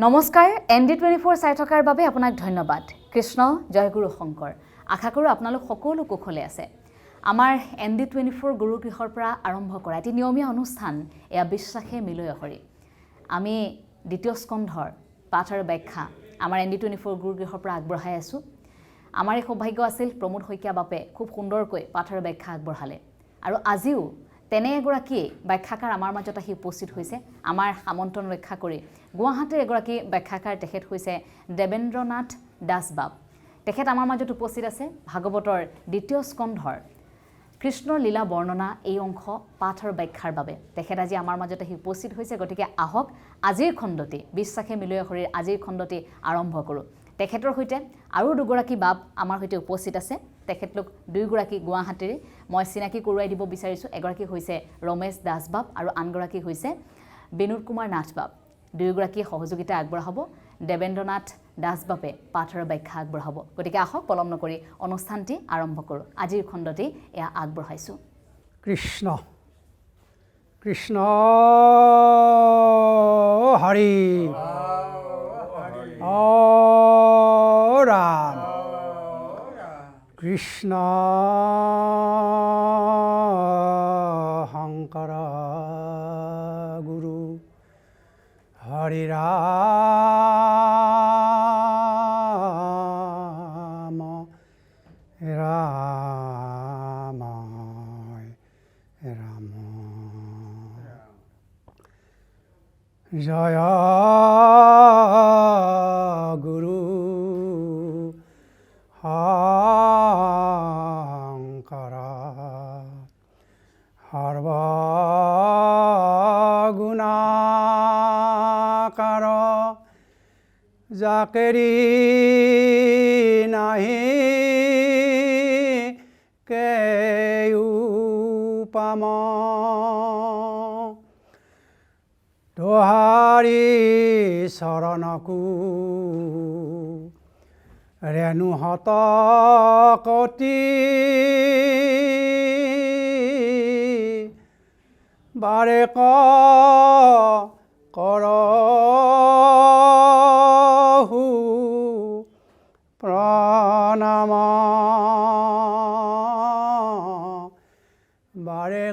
নমস্কাৰ ND24 চাই থকাৰ বাবে আপোনাক ধন্যবাদ কৃষ্ণ জয়গুৰু শংকৰ আশা কৰো আপোনালোক সকলো কুশলে আছে আমাৰ ND24 গুৰুগৃহৰ পৰা আৰম্ভ কৰা এটি নিয়মীয়া অনুষ্ঠান এয়া বিশ্বাসে মিলয় হৰি আমি দ্বিতীয় স্কন্ধৰ পাঠ আৰু ব্যাখ্যা আমাৰ ND24 গুৰুগৃহৰ পৰা আগবঢ়াই আছো আমাৰ এই সৌভাগ্য আছিল প্ৰমোদ শইকীয়া বাপে খুব সুন্দৰকৈ পাঠ আৰু ব্যাখ্যা আগবঢ়ালে আৰু আজিও তেনে এগৰাকী ব্যাখ্যাকাৰ আমাৰ মাজত আহি উপস্থিত হৈছে আমাৰ আমন্ত্ৰণ ৰক্ষা কৰি গুৱাহাটীৰ এগৰাকী ব্যাখ্যাকাৰ তেখেত হৈছে দেবেন্দ্ৰনাথ দাসবাব তেখেত আমাৰ মাজত উপস্থিত আছে ভাগৱতৰ দ্বিতীয় স্কন্ধৰ কৃষ্ণৰ লীলা বৰ্ণনা এই অংশ পাঠ আৰু ব্যাখ্যাৰ বাবে তেখেত আজি আমাৰ মাজত আহি উপস্থিত হৈছে গতিকে আহক আজিৰ খণ্ডটি বিশ্বাসে মিলয় হৰিৰ আজিৰ খণ্ডটি আৰম্ভ কৰোঁ তেখেতৰ সৈতে আৰু দুগৰাকী বাব আমাৰ সৈতে উপস্থিত আছে তেখেতলোক দুইগৰাকী গুৱাহাটীৰ মই চিনাকি কৰোৱাই দিব বিচাৰিছোঁ এগৰাকী হৈছে ৰমেশ দাসবাব আৰু আনগৰাকী হৈছে বিনোদ কুমাৰ নাথবাব দুইগৰাকী সহযোগিতা আগবঢ়াব দেবেন্দ্ৰনাথ দাসবাবে পাঠ আৰু ব্যাখ্যা আগবঢ়াব গতিকে আহক পলম নকৰি অনুষ্ঠানটি আৰম্ভ কৰোঁ আজিৰ খণ্ডটি এয়া আগবঢ়াইছোঁ কৃষ্ণ কৃষ্ণ হৰি ৰাম কৃষ্ণ শংকৰ গুৰু হৰি ৰাম ৰাম ৰাম জয় গুৰু শংকৰ সৰ্বগুণাকাৰ জাকেৰি নাহি কেয়ো পাম তোহাৰি চৰণকো ৰেণুহত কতি বাৰে কৰহু প্ৰণাম বাৰে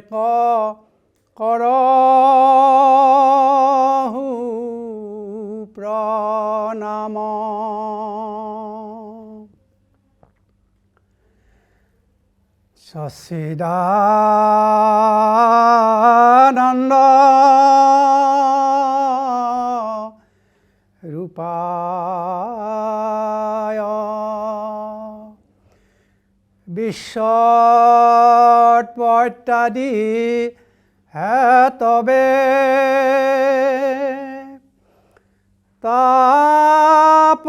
কৰহু প্ৰণাম সচ্চিদানন্দ ৰূপায় বিশ্বত পত্যাদি হেতবে তাপ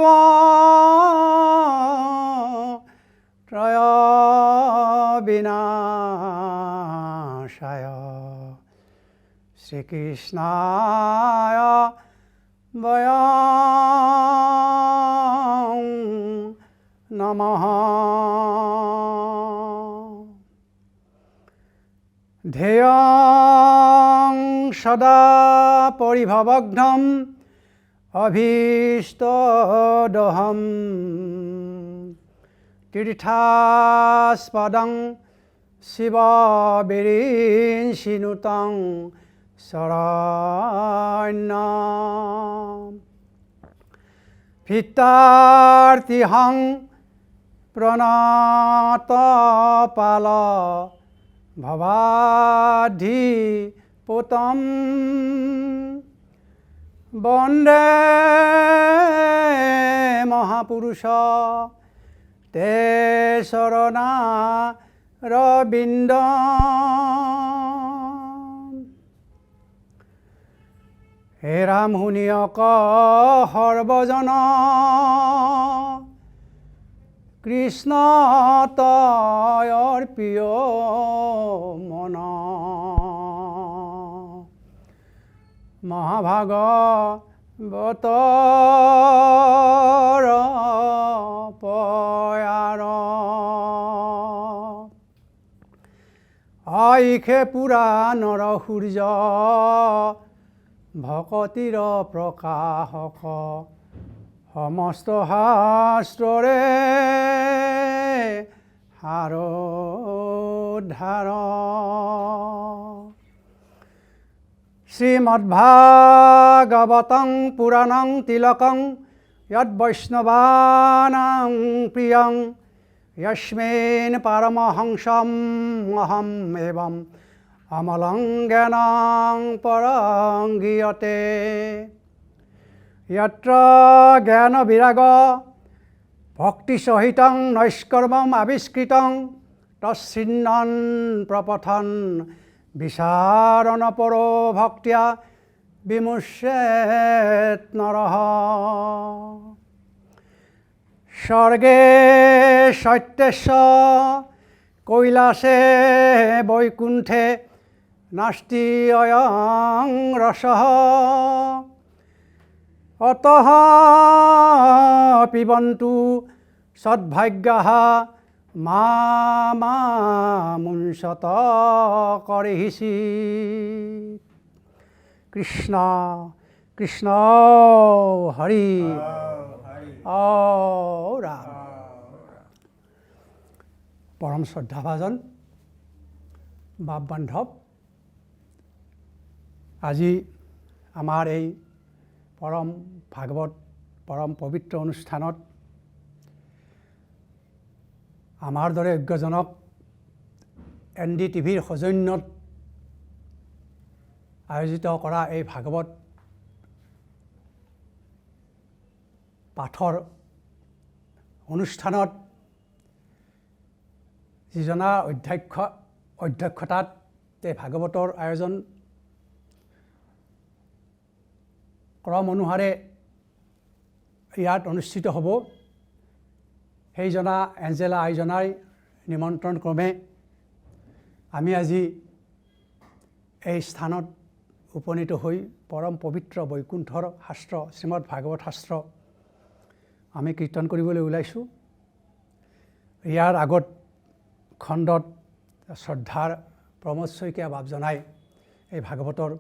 ত্ৰয় বিনাশায় শ্ৰীকৃষ্ণায় বয়ং নমঃ ধ্যেয়ং সদা পৰিভৱঘ্নম অভীষ্টদহম তীৰ্থাস্পদং শিৱবিৰিঞ্চিনুতং শৰণ্যম ভিত্তাৰ্থিহং প্ৰণতপাল ভৱাধিপতম বন্দে মহাপুৰুষ তে চৰণাৰবিন্দ হে ৰাম শুনিয়ক সৰ্বজন কৃষ্ণ তয়ৰ প্ৰিয় মন মহাভাগৱতৰ পয়াৰ আইখে পুৰা নৰ সূৰ্য ভকতিৰ প্ৰকাশক সমস্ত শাস্ত্ৰৰে সাৰোদ্ধাৰ শ্ৰীমদ্ভাগৱতং পুৰাণং তিলকং যৎ বৈষ্ণৱানাং প্ৰিয়ং यस्मिन् परमहंसम् अहम् एवम् अमलं ज्ञानं परं गीयते यत्र ज्ञानविराग भक्तिसहितं नैष्कर्मम् आविष्कृतं तच्छिन्नन् प्रपठन् विचारणपरो भक्त्या विमुच्येत् नरः স্বর্গে সত্যস্য কৈলাসে বৈকুণ্ঠে নাস্তি অয়ং রসঃ অতঃ পিবন্তু সদ্ভাগ্যাঃ মামুঞ্চত করিষি কৃষ্ণ কৃষ্ণ হরি ৰাম পৰম শ্ৰদ্ধাভাজন বাপ বান্ধৱ আজি আমাৰ এই পৰম ভাগৱত পৰম পবিত্ৰ অনুষ্ঠানত আমাৰ দৰে অজ্ঞজনক NDTVৰ সৌজন্যত আয়োজিত কৰা এই ভাগৱত পাঠৰ অনুষ্ঠানত যিজনাৰ অধ্যক্ষতাত এই ভাগৱতৰ আয়োজন ক্ৰম অনুসাৰে ইয়াত অনুষ্ঠিত হ'ব সেইজনা এঞ্জেলা আইজনাৰ নিমন্ত্ৰণ ক্ৰমে আমি আজি এই স্থানত উপনীত হৈ পৰম পবিত্ৰ বৈকুণ্ঠৰ শাস্ত্ৰ শ্ৰীমদ ভাগৱত শাস্ত্ৰ আমি কীৰ্তন কৰিবলৈ ওলাইছোঁ ইয়াৰ আগত খণ্ডত শ্ৰদ্ধাৰ প্ৰমোদ শইকীয়া বাপ জনাই এই ভাগৱতৰ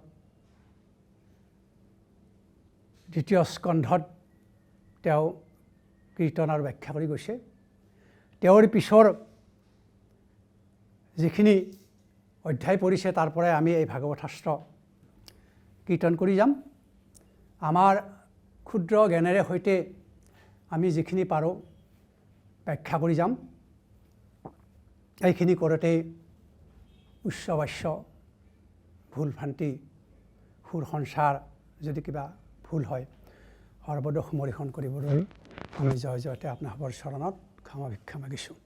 দ্বিতীয় স্কন্ধত তেওঁ কীৰ্তন আৰু ব্যাখ্যা কৰি গৈছে তেওঁৰ পিছৰ যিখিনি অধ্যায় পৰিছে তাৰ পৰাই আমি এই ভাগৱত শাস্ত্ৰ কীৰ্তন কৰি যাম আমাৰ ক্ষুদ্ৰ জ্ঞানেৰে সৈতে আমি যিখিনি পাৰোঁ ব্যাখ্যা কৰি যাম এইখিনি কৰোঁতে উচ্চ বাস্য ভুল ভ্ৰান্তি সুৰ সঞ্চাৰ যদি কিবা ভুল হয় সৰ্বদোষ মৰিহৰণ কৰিবলৈ আমি জয় জয়তে আপোনালোকৰ চৰণত ক্ষমা ভিক্ষা মাগিছোঁ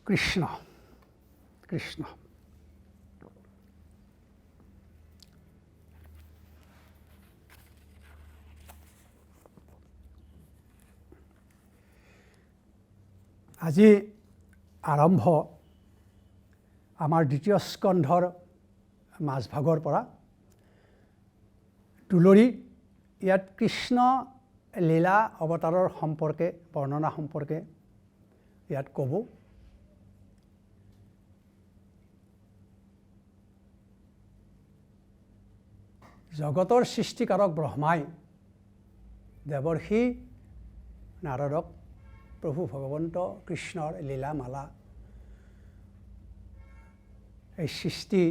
কৃষ্ণ কৃষ্ণ আজি আৰম্ভ আমাৰ দ্বিতীয় স্কন্ধৰ মাজভাগৰ পৰা দুলৰি ইয়াত কৃষ্ণ লীলা অৱতাৰৰ সম্পৰ্কে বৰ্ণনা সম্পৰ্কে ইয়াত ক'ব জগতৰ সৃষ্টিকাৰক ব্ৰহ্মাই দেৱৰ্ষি নাৰদক প্ৰভু ভগৱন্ত কৃষ্ণৰ লীলামালা এই সৃষ্টি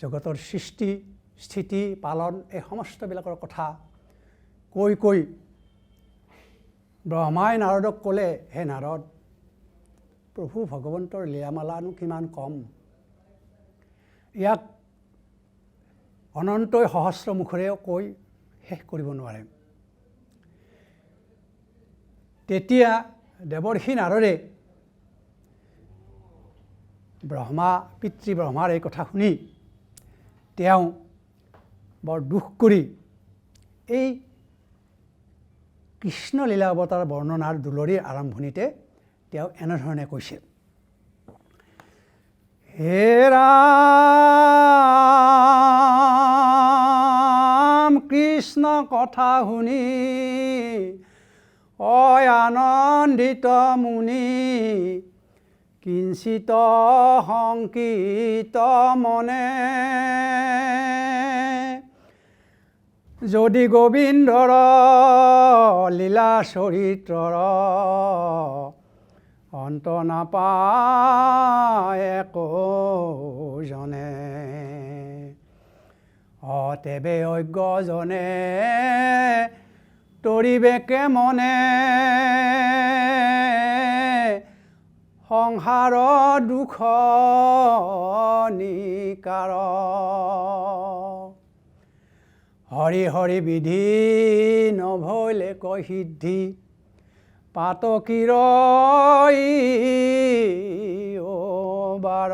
জগতৰ সৃষ্টি স্থিতি পালন এই সমস্তবিলাকৰ কথা কৈ কৈ ব্ৰহ্মাই নাৰদক ক'লে হে নাৰদ প্ৰভু ভগৱন্তৰ লীলামালানো কিমান কম ইয়াক অনন্তই সহস্ৰ মুখেৰেও কৈ শেষ কৰিব নোৱাৰে তেতিয়া দেৱৰ্ষি নাৰদে পিতৃ ব্ৰহ্মাৰ এই কথা শুনি তেওঁ বৰ দুখ কৰি এই কৃষ্ণ লীলা অৱতাৰ বৰ্ণনাৰ দুলৰিৰ আৰম্ভণিতে তেওঁ এনেধৰণে কৈছে হে ৰাম কৃষ্ণ কথা শুনি অয় আনন্দিত মুনি কিঞ্চিত শংকিত মনে যদি গোবিন্দৰ লীলা চৰিত্ৰৰ অন্ত নাপায় একোজনে, তেবে অজ্ঞজনে তৰিবেকে মনে, সংসাৰ দুখ নিকাৰ। হৰি হৰি বিধি নভৈলে কৈ সিদ্ধি, পাতকীৰ বাৰ।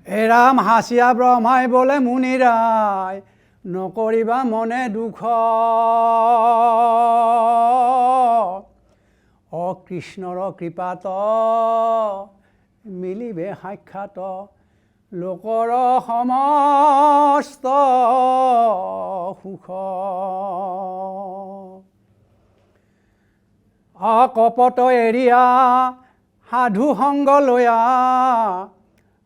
হে ৰাম হাচিয়া ব্ৰহ্মাই বোলে মুনিৰাই, নকৰিবা মনে দুখ। কৃষ্ণৰ কৃপাত মিলিবে সাক্ষাৎ, লোকৰ সমস্ত সুখ। কপট এৰিয়া সাধু সংগ লয়া,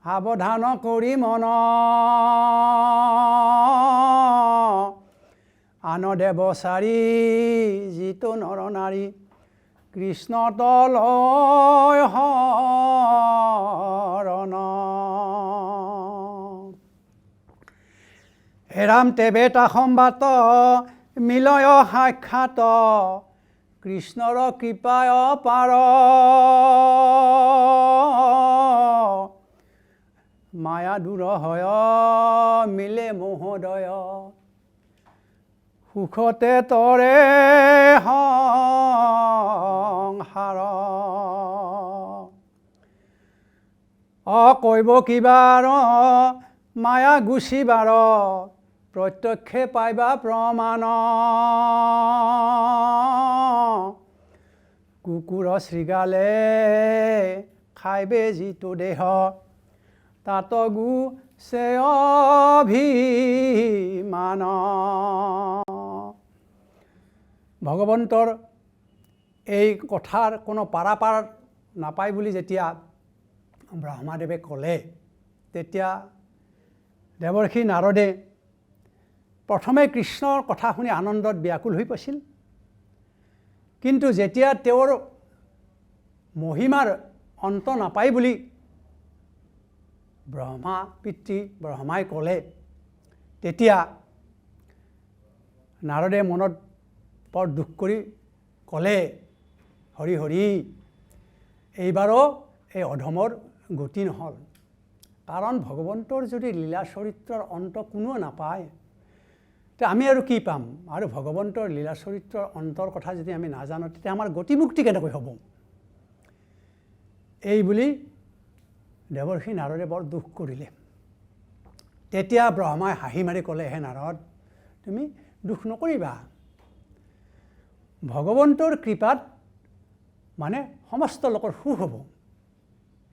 সাৱধান কৰি মন। আন দেৱচাৰী যিটো নৰ নাৰী, কৃষ্ণ তলয় শৰণ। হে ৰাম তেবে তা সম্বাত মিলয় সাক্ষাৎ, কৃষ্ণৰ কৃপায় পাৰ। মায়া দূৰ হয় মিলে মোহদয়, সুখতে তৰে সংসাৰ। কৈব কিবাৰ মায়া গুচিবাৰ, প্ৰত্যক্ষে পাইবা প্ৰমাণ। কুকুৰ শৃগালে খাইবে যিটো দেহ, তাত গুছে অভিমান। ভগৱন্তৰ এই কথাৰ কোনো পাৰাপাৰ নাপায় বুলি যেতিয়া ব্ৰহ্মাদেৱে ক'লে, তেতিয়া দেৱৰ্ষি নাৰদে প্ৰথমে কৃষ্ণৰ কথা শুনি আনন্দত ব্যাকুল হৈ পৰিছিল। কিন্তু যেতিয়া তেওঁৰ মহিমাৰ অন্ত নাপায় বুলি ব্ৰহ্মা পিতৃ ব্ৰহ্মাই ক'লে, তেতিয়া নাৰদে মনত বৰ দুখ কৰি ক'লে, হৰি হৰি এইবাৰো এই অধমৰ গতি নহ'ল। কাৰণ ভগৱন্তৰ যদি লীলা চৰিত্ৰৰ অন্ত কোনেও নাপায়, তে আমি আৰু কি পাম? আৰু ভগৱন্তৰ লীলা চৰিত্ৰৰ অন্তৰ কথা যদি আমি নাজানো, তেতিয়া আমাৰ গতিমুক্তি কেনেকৈ হ'ব? এই বুলি দেৱৰ্ষি নাৰদে বৰ দুখ কৰিলে। তেতিয়া ব্ৰহ্মাই হাঁহি মাৰি ক'লে, হে নাৰদ তুমি দুখ নকৰিবা। ভগৱন্তৰ কৃপাত মানে সমস্ত লোকৰ সুখ হ'ব।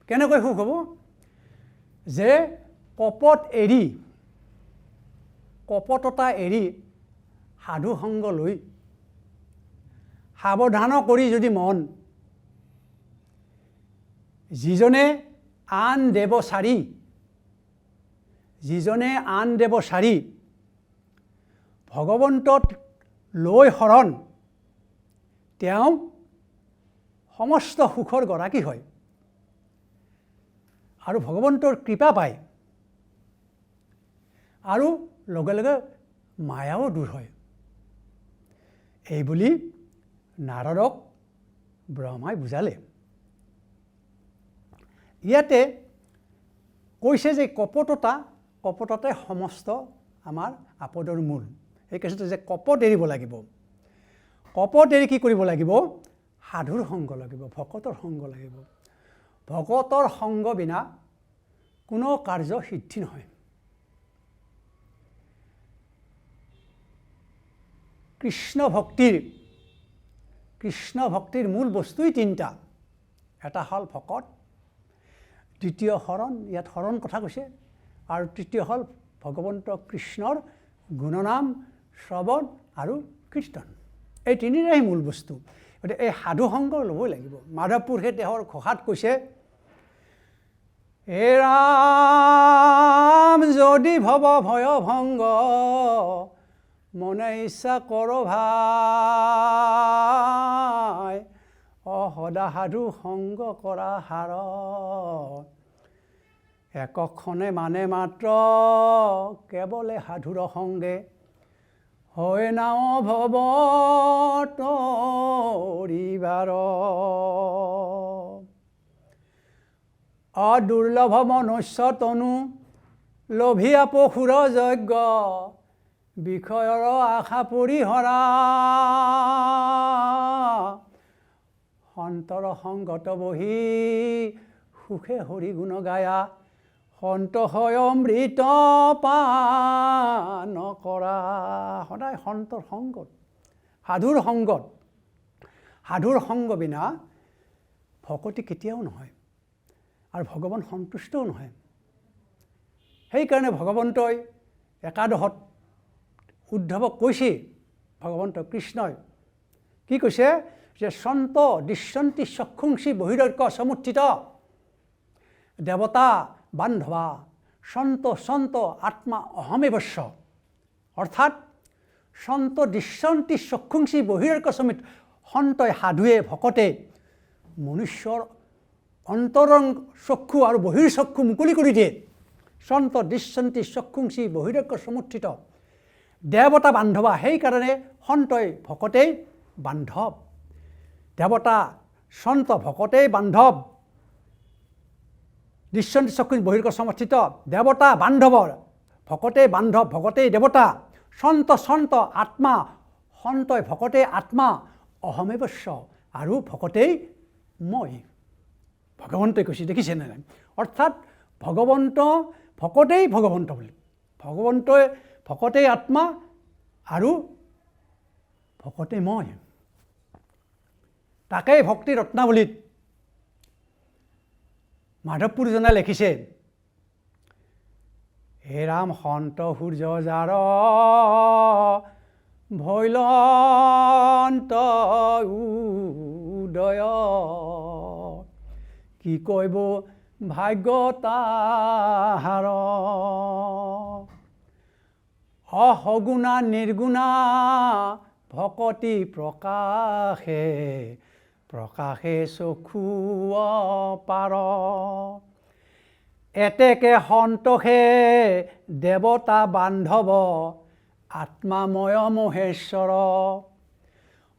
কেনেকৈ সুখ হ'ব? যে কপটতা এৰি সাধু সংগ লৈ সাৱধান কৰি যদি মন, যিজনে আন দেৱচাৰী ভগৱন্তত লৈ শৰণ, তেওঁ সমস্ত সুখৰ গৰাকী হয় আৰু ভগৱন্তৰ কৃপা পায়, আৰু লগে লগে মায়াও দূৰ হয়। এই বুলি নাৰদক ব্ৰহ্মাই বুজালে। ইয়াতে কৈছে যে কপটতাই সমস্ত আমাৰ আপদৰ মূল। এই কৈছে যে কপট এৰিব লাগিব। কপট এৰি কি কৰিব লাগিব? সাধুৰ সংগ লাগিব, ভকতৰ সংগ লাগিব। ভকতৰ সংগ বিনা কোনো কাৰ্য সিদ্ধি নহয়। কৃষ্ণ ভক্তিৰ মূল বস্তুই তিনিটা। এটা হ'ল ভকত, দ্বিতীয় শৰণ, ইয়াত শৰণ কথা কৈছে, আৰু তৃতীয় হ'ল ভগৱন্ত কৃষ্ণৰ গুণনাম শ্ৰৱণ আৰু কীৰ্তন। এই তিনিটাই মূল বস্তু। গতিকে এই সাধু সংগ ল'বই লাগিব। মাধৱ পুৰুষে তেওঁৰ ঘোষাত কৈছে, হে ৰাম যদি ভৱ ভয় ভংগ মনে ইচ্ছা কৰ ভাই সদা সাধু সংগ কৰা হাৰ একক্ষণে মানে মাত্ৰ কেৱলে সাধুৰ সংগে হয় নাও ভৱ তৰিবাৰ অদুৰ্লভ মনুষ্য তনু লোভিয়া পশুৰ যজ্ঞ বিষয়ৰ আশা পৰিহৰা সন্তৰ সংগত বহি সুখে হৰি গুণ গায়া সন্ত হয় অমৃত পান কৰা সদায় সন্তৰ সংগত সাধুৰ সংগত সাধুৰ সংগ বিনা ভকতি কেতিয়াও নহয় আৰু ভগৱান সন্তুষ্টও নহয় সেইকাৰণে ভগৱন্তই একাদশত উদ্ধৱক কৈছে ভগৱন্ত কৃষ্ণই কি কৈছে যে সন্ত দৃশ্যন্তি চক্ষুংসি বহিৰৈক্য সমুত্থিত দেৱতা বান্ধৱা সন্ত সন্ত আত্মা অহমেবস্য অৰ্থাৎ সন্ত দৃশ্যন্তি চক্ষুংসি বহিৰৈক্য সমিত সন্তই সাধুৱে ভকতে মনুষ্যৰ অন্তৰং চক্ষু আৰু বহিৰ চক্ষু মুকলি কৰি দিয়ে সন্ত দৃশ্যন্তি চক্ষুংসি বহিৰৈক্য সমুত্থিত দেৱতা বান্ধৱা সেইকাৰণে সন্তই ভকতেই বান্ধৱ দেৱতা সন্ত ভকতেই বান্ধৱ দৃশ্যন্তি চক্ষুংসি বহিৰৈক্য সমুত্থিত দেৱতা বান্ধৱ ভকতেই বান্ধৱ ভকতেই দেৱতা সন্ত সন্ত আত্মা সন্তই ভকতেই আত্মা অহমেবস্য আৰু ভকতেই মই ভগৱন্তই কৈছে দেখিছেনে নাই অৰ্থাৎ ভগৱন্ত ভকতেই ভগৱন্ত বুলি ভগৱন্তই ভকতেই আত্মা আৰু ভকতেই মই তাকেই ভক্তি ৰত্নাৱলীত মাধৱপুৰজনাই লিখিছে হে ৰাম সন্ত সূৰ্য যাৰ ভৈলন্ত উদয় কি কৈব ভাগ্য তাহাৰ অসগুণা নিৰ্গুণা ভকতি প্ৰকাশে প্ৰকাশে চক্ষু পাৰ এতেকে সন্তোষে দেৱতা বান্ধৱ আত্মাময় মহেশ্বৰ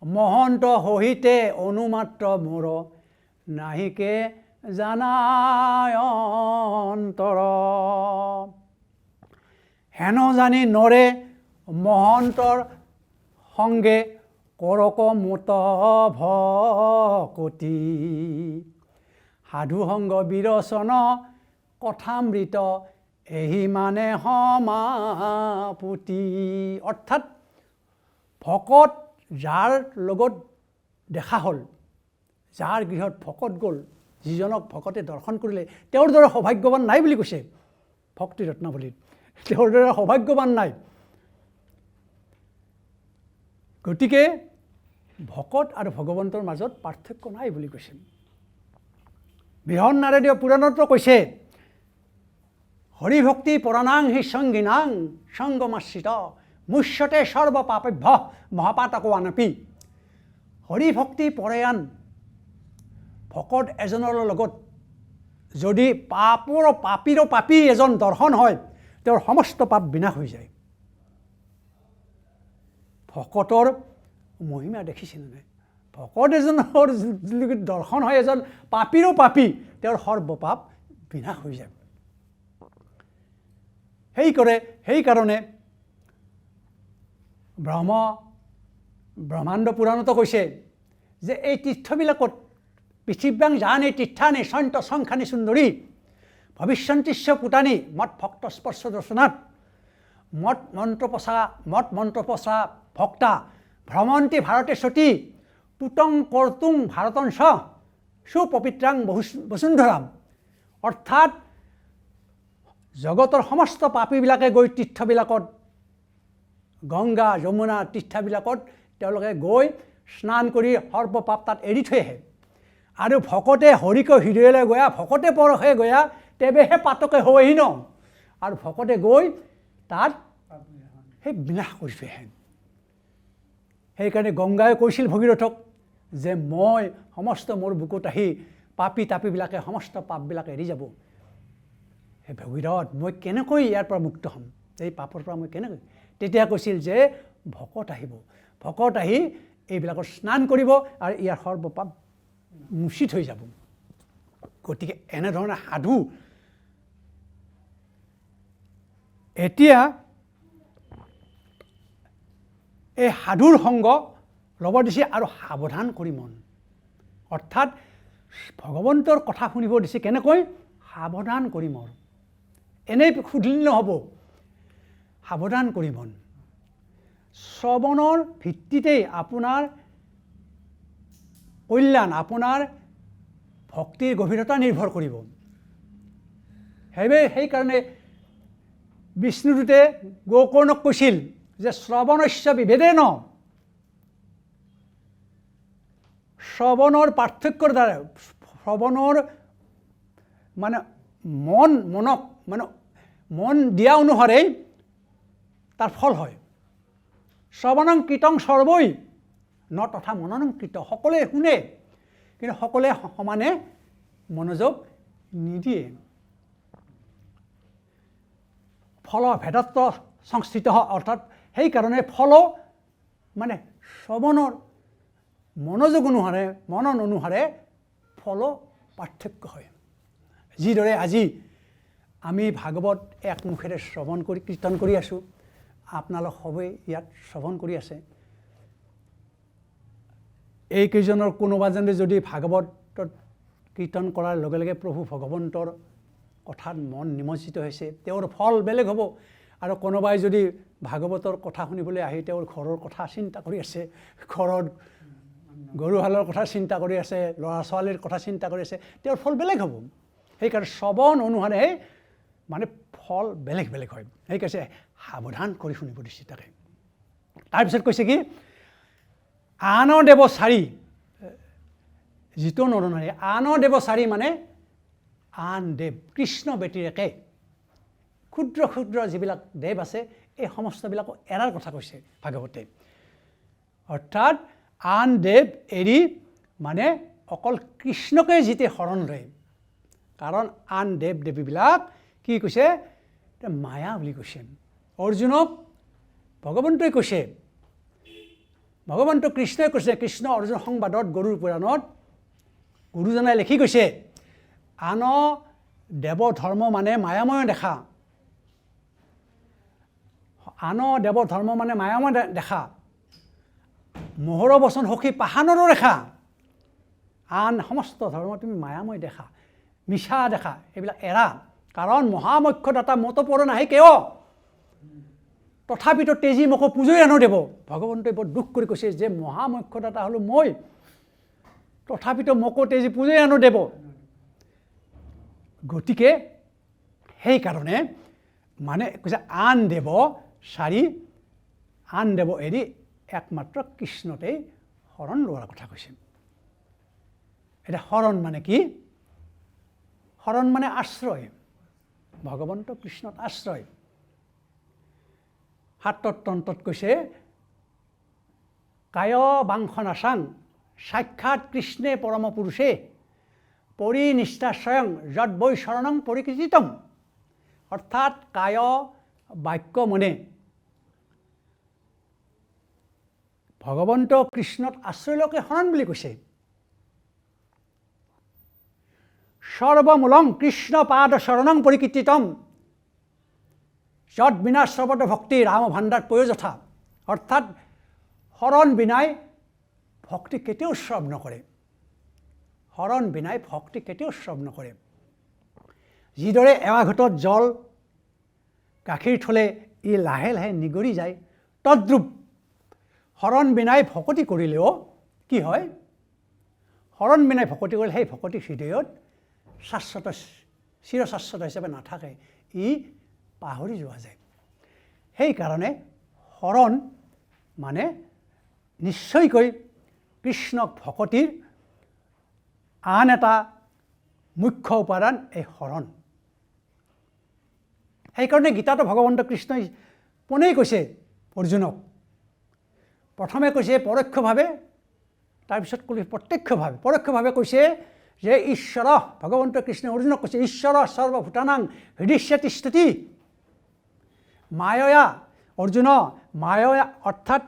মহন্ত সহিতে অনুমাত্ৰ মোৰ নাহিকে জানায় অন্তৰ হেন জানি নৰে মহন্তৰ সংগে কৰক মোত ভকতি সাধু সংগ বিৰচন কথামৃত এহি মানে সমাপুতি অৰ্থাৎ ভকত যাৰ লগত দেখা হ'ল যাৰ গৃহত ভকত গ'ল যিজনক ভকতে দৰ্শন কৰিলে তেওঁৰ দৰে সৌভাগ্যৱান নাই বুলি কৈছে ভক্তি ৰত্নাৱলীত তেওঁৰ দৰে সৌভাগ্যৱান নাই গতিকে ভকত আৰু ভগৱন্তৰ মাজত পাৰ্থক্য নাই বুলি কৈছে বৃহন নাৰদীয় পুৰাণতো কৈছে হৰিভক্তি পৰাণাং হি সংগীনাং সংগমাশ্ৰিত মুচ্যতে সৰ্ব পাপভ্য মহাপাতকো আনপি হৰিভক্তি পৰায়ণ ভকত এজনৰ লগত যদি পাপীৰ পাপী এজন দৰ্শন হয় তেওঁৰ সমস্ত পাপ বিনাশ হৈ যায় ভকতৰ মহিমা দেখিছেনে নাই ভকত এজনৰ দৰ্শন হয় এজন পাপীৰ পাপী তেওঁৰ সৰ্বপাপ বিনাশ হৈ যায় সেইকাৰণে ব্ৰহ্মাণ্ড পুৰাণতো কৈছে যে এই তীৰ্থবিলাকত পৃথিব্যাং জানে তীর্থানে সন্ত সংখ্যানি সুন্দরী ভবিষ্যন্তিস্য পুটানি মত ভক্ত স্পর্শ দর্শনাথ মত মন্ত্রপসা ভক্তা ভ্রমন্তি ভারতে সতী পুটং কর্তুং ভারতংশ সুপবিত্রাং বসুন্ধরাম অর্থাৎ জগতৰ সমস্ত পাপীবিলাকে গৈ তীৰ্থবিলাকত গংগা যমুনা তীৰ্থবিলাকত তেওঁলোকে গৈ স্নান কৰি সৰ্বপাপ তাত এৰি থৈ আহে আৰু ভকতে হৰিক হৃদয়লৈ গয়া ভকতে পৰহে গয়া তেবেহে পাতকে হয়হি ন আৰু ভকতে গৈ তাত সেই বিনাশ কৰি থৈ আহে। সেইকাৰণে গংগাই কৈছিল ভগীৰথক যে মই সমস্ত মোৰ বুকুত আহি পাপী তাপীবিলাকে সমস্ত পাপবিলাক এৰি যাব। সেই ভগীৰথ মই কেনেকৈ ইয়াৰ পৰা মুক্ত হ'ম, এই পাপৰ পৰা মই কেনেকৈ? তেতিয়া কৈছিল যে ভকত আহিব, ভকত আহি এইবিলাকৰ স্নান কৰিব আৰু ইয়াৰ সৰ্বপাপ মুচি থৈ যাব। গতিকে এনেধৰণে সাধু এতিয়া এই সাধুৰ সংগ ল'ব দিছে আৰু সাৱধান কৰি মন, অৰ্থাৎ ভগৱন্তৰ কথা শুনিব দিছে কেনেকৈ? সাৱধান কৰি মন। এনেই সুধিলে নহ'ব, সাৱধান কৰি মন। শ্ৰৱণৰ ভিত্তিতেই আপোনাৰ কল্যাণ, আপোনাৰ ভক্তিৰ গভীৰতা নিৰ্ভৰ কৰিব। সেইকাৰণে বিষ্ণুদূতে গোকৰ্ণক কৈছিল যে শ্ৰৱণস্য বিভেদেন, শ্ৰৱণৰ পাৰ্থক্যৰ দ্বাৰা, শ্ৰৱণৰ মানে মনক মানে মন দিয়া অনুসাৰেই তাৰ ফল হয়। শ্ৰৱণং কীৰ্তং সৰ্বৈ ন তথা মননং কীৰ্ত, সকলোৱে শুনে কিন্তু সকলোৱে সমানে মনোযোগ নিদিয়ে। ফল ভেদত্ব সংস্থিত, অৰ্থাৎ সেইকাৰণে ফল মানে শ্ৰৱণৰ মনোযোগ অনুসাৰে, মনন অনুসাৰে ফল পাৰ্থক্য হয়। যিদৰে আজি আমি ভাগৱত একমুখেৰে শ্ৰৱণ কৰি কীৰ্তন কৰি আছোঁ, আপোনালোক সবেই ইয়াত শ্ৰৱণ কৰি আছে। এইকেইজনৰ কোনোবাজনে যদি ভাগৱতত কীৰ্তন কৰাৰ লগে লগে প্ৰভু ভগৱন্তৰ কথাত মন নিমজ্জিত হৈছে, তেওঁৰ ফল বেলেগ হ'ব। আৰু কোনোবাই যদি ভাগৱতৰ কথা শুনিবলৈ আহি তেওঁৰ ঘৰৰ কথা চিন্তা কৰি আছে, ঘৰত গৰুহালৰ কথা চিন্তা কৰি আছে, ল'ৰা ছোৱালীৰ কথা চিন্তা কৰি আছে, তেওঁৰ ফল বেলেগ হ'ব। সেইকাৰণে শ্ৰৱণ অনুসাৰে মানে ফল বেলেগ বেলেগ হয়। সেইকাৰণে সাৱধান কৰি শুনিব দিছে তাকে। তাৰপিছত কৈছে কি, আন দেৱ চাৰি, যিটো নৰনাৰী, আন দেৱ চাৰি মানে আন দেৱ, কৃষ্ণ ব্যতিৰেকে ক্ষুদ্ৰ ক্ষুদ্ৰ যিবিলাক দেৱ আছে এই সমস্তবিলাকো এৰাৰ কথা কৈছে ভাগৱতে। অৰ্থাৎ আন দেৱ এৰি মানে অকল কৃষ্ণকে যিতে শৰণ লয়। কাৰণ আন দেৱ দেৱীবিলাক কি কৈছে? মায়া বুলি কৈছে। অৰ্জুনক ভগৱন্তই কৈছে, ভগৱন্ত কৃষ্ণই কৈছে, কৃষ্ণ অৰ্জুন সংবাদত গৰুৰ পুৰাণত গুৰুজনাই লিখি গৈছে, আন দেৱ ধৰ্ম মানে মায়াময় দেখা, আন দেৱ ধৰ্ম মানে মায়াময় দেখা, মোহৰ বচন সখী পাহানৰো ৰেখা। আন সমস্ত ধৰ্ম তুমি মায়াময় দেখা, মিছা দেখা, এইবিলাক এৰা। কাৰণ মহামক্ষদাতা মত পৰ নাহে কেও, তথাপিতো তেজী মোকো পূজৈ আনো দেৱ। ভগৱন্তই বৰ দুখ কৰি কৈছে যে মহামক্ষদাতা হ'লো মই, তথাপিতো মোকো তেজী পূজৈ আনো দেৱ। গতিকে সেইকাৰণে মানে কৈছে আন দেৱ চাৰি, আন দেৱ এৰি একমাত্ৰ কৃষ্ণতেই শৰণ লোৱাৰ কথা কৈছে। এতিয়া শৰণ মানে কি? শৰণ মানে আশ্ৰয়, ভগৱন্ত কৃষ্ণত আশ্ৰয়। সাততন্ত্ৰত কৈছে, কায় বাংশ নাচাং সাক্ষাৎ কৃষ্ণে পৰম পুৰুষে পৰিনিষ্ঠা স্বয়ং যদ বৈ শৰণং পৰিকৃতিতম। অৰ্থাৎ কায় বাক্য মনে ভগৱন্ত কৃষ্ণত আশ্ৰয়লোকে শৰণ বুলি কৈছে। সৰ্বমূলং কৃষ্ণ পাদ শৰণং পৰিকীৰ্তিতম যদ বিনা শ্ৰৱত ভক্তি ৰাম ভাণ্ডাৰ প্ৰয়োজথা। অৰ্থাৎ শৰণ বিনাই ভক্তি কেতিয়াও শ্ৰৱ নকৰে, শৰণ বিনাই ভক্তি কেতিয়াও শ্ৰৱ নকৰে। যিদৰে এৱা ঘটত জল গাখীৰ থলে ই লাহে লাহে নিগৰি যায়, তদ্ৰূপ শৰণ বিনাই ভকতি কৰিলেও কি হয়? শৰণ বিনাই ভকতি কৰিলে সেই ভকতি হৃদয়ত শাশ্বত চিৰশাশ্বত হিচাপে নাথাকে, ই পাহৰি যোৱা যায়। সেইকাৰণে শৰণ মানে নিশ্চয়কৈ কৃষ্ণক ভকতিৰ আন এটা মুখ্য উপাদান এই শৰণ। সেইকাৰণে গীতাটো ভগৱন্ত কৃষ্ণই পোনেই কৈছে অৰ্জুনক। প্ৰথমে কৈছে পৰোক্ষভাৱে, তাৰপিছত ক'লে প্ৰত্যক্ষভাৱে। পৰোক্ষভাৱে কৈছে যে ঈশ্বৰ, ভগৱন্ত কৃষ্ণই অৰ্জুনক কৈছে ঈশ্বৰ সৰ্বভূতানাং হৃদস্য তিষ্ঠতি মায়য়া। অৰ্জুন, মায়য়া অৰ্থাৎ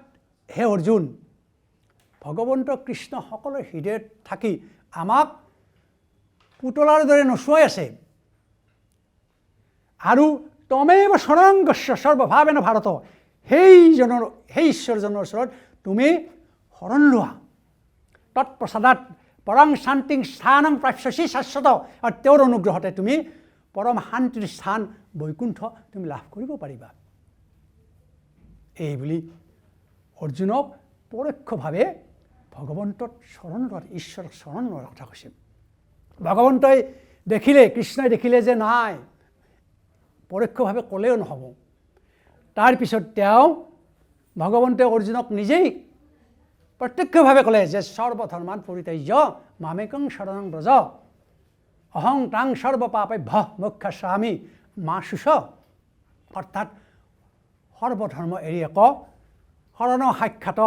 হে অৰ্জুন, ভগৱন্ত কৃষ্ণ সকলো হৃদয়ত থাকি আমাক পুতলাৰ দৰে নচুৱাই আছে। আৰু তমেৱ শৰণং গচ্ছ সৰ্বভাৱেন ভাৰত, সেই ঈশ্বৰজনৰ ওচৰত তুমি শৰণ লোৱা। তৎপ্ৰসাদাত পৰং শান্তিং স্থানং প্ৰাপ্স্যসি শাশ্বত, আৰু তেওঁৰ অনুগ্ৰহতে তুমি পৰম শান্তিৰ স্থান বৈকুণ্ঠ তুমি লাভ কৰিব পাৰিবা। এইবুলি অৰ্জুনক পৰোক্ষভাৱে ভগৱন্তত শৰণ লোৱাৰ, ঈশ্বৰক শৰণ লোৱাৰ কথা কৈছে। ভগৱন্তই দেখিলে, কৃষ্ণই দেখিলে যে নাই, পৰোক্ষভাৱে ক'লেও নহ'ব। তাৰপিছত তেওঁ ভগৱন্তই অৰ্জুনক নিজেই প্ৰত্যক্ষভাৱে ক'লে যে সৰ্বধৰ্মান পৰিত্যাজ্য মামেকং শৰণং ব্ৰজ অহং তাং সৰ্বপাপেভ্যঃ মোক্ষয়িষ্যামি মা শুচ। অৰ্থাৎ সৰ্বধৰ্ম এৰি এক শৰণ সাক্ষাৎ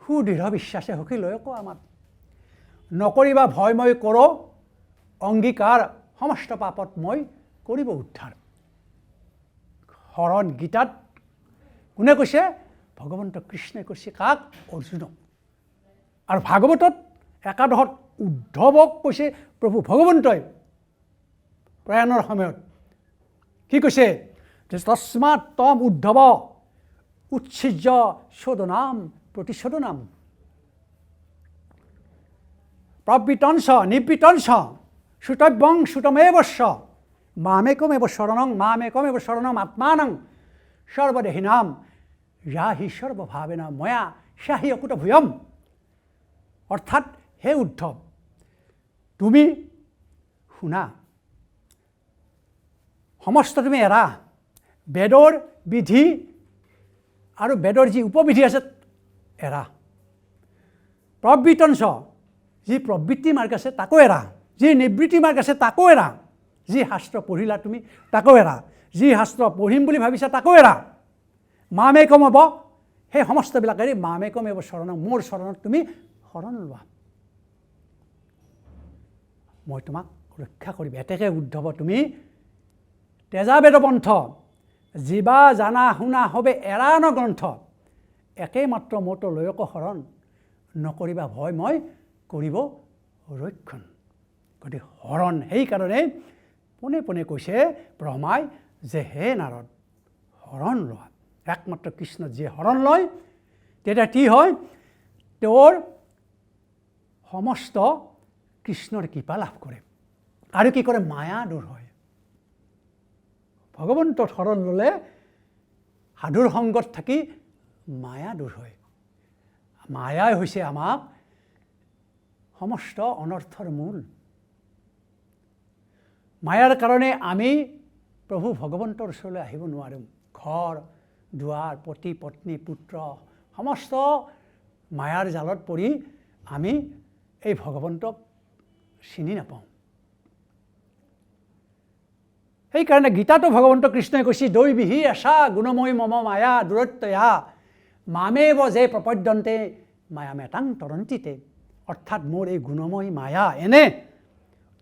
সুদৃঢ় বিশ্বাসে সুখী লৈ আকৌ আমাক নকৰিবা ভয় মই কৰোঁ অংগীকাৰ, সমস্ত পাপত মই কৰিব উদ্ধাৰ। শৰণ গীতাত কোনে কৈছে? ভগৱন্ত কৃষ্ণই কৈছে। কাক? অৰ্জুনক। আৰু ভাগৱতত একাদশত উদ্ধৱক কৈছে প্ৰভু ভগৱন্তই প্ৰয়াণৰ সময়ত কি কৈছে? যে তস্মাৎ তম উদ্ধৱ উচ্ছিজ্য শোধনাম প্ৰতিশোধনাম প্ৰবৃতংশ নিবৃতংশ শ্ৰুতব্যং শ্ৰুতমেবস্য মামেকমেব শৰণং আত্মানং সৰ্বদেহিনাম য়াহি সৰ্বভাৱেন ময়া সাহি অকুত ভূয়ম। অৰ্থাৎ হে উদ্ধৱ, তুমি শুনা, সমস্ত তুমি এৰা, বেদৰ বিধি আৰু বেদৰ যি উপবিধি আছে এৰা। প্ৰবৃতংশ, যি প্ৰবৃত্তি মাৰ্গ আছে তাকো এৰা, যি নিবৃত্তি মাৰ্গ আছে তাকো এৰা। যি শাস্ত্ৰ পঢ়িলা তুমি তাকো এৰা, যি শাস্ত্ৰ পঢ়িম বুলি ভাবিছা তাকো এৰা। মামেকম হ'ব, সেই সমস্তবিলাক এৰি মামেকম এব শৰণং, মোৰ শৰণত তুমি শৰণ লোৱা, মই তোমাক ৰক্ষা কৰিম। এতেকে উদ্ধৱ তুমি তেজা বেদপন্থ জীৱা জানা শুনা হবে এৰা ন গ্ৰন্থ, একে মাত্ৰ মোৰতো লৈক শৰণ নকৰিবা ভয় মই কৰিব ৰক্ষণ। গতিকে শৰণ, সেইকাৰণে পোনে পোনে কৈছে ব্ৰহ্মাই যে হে নাৰদ শৰণ লোৱা। একমাত্ৰ কৃষ্ণ যিয়ে শৰণ লয় তেতিয়া কি হয়? তেওঁৰ সমস্ত কৃষ্ণৰ কৃপা লাভ কৰে। আৰু কি কৰে? মায়া দূৰ হয়। ভগৱন্তত শৰণ ল'লে সাধুৰ সংগত থাকি মায়া দূৰ হয়। মায়াই হৈছে আমাক সমস্ত অনৰ্থৰ মূল। মায়াৰ কাৰণে আমি প্ৰভু ভগৱন্তৰ ওচৰলৈ আহিব নোৱাৰোঁ। ঘৰ দুৱাৰ, পতি পত্নী পুত্ৰ সমস্ত মায়াৰ জালত পৰি আমি এই ভগৱন্তক চিনি নাপাওঁ। সেইকাৰণে গীতাটো ভগৱন্ত কৃষ্ণই কৈছে দৈবিহী আশা গুণময়ী মম মায়া দূৰত্বয়া মামেব যে প্ৰপদ্যন্তে মায়া মেতাং তৰন্তিতে। অৰ্থাৎ মোৰ এই গুণময়ী মায়া এনে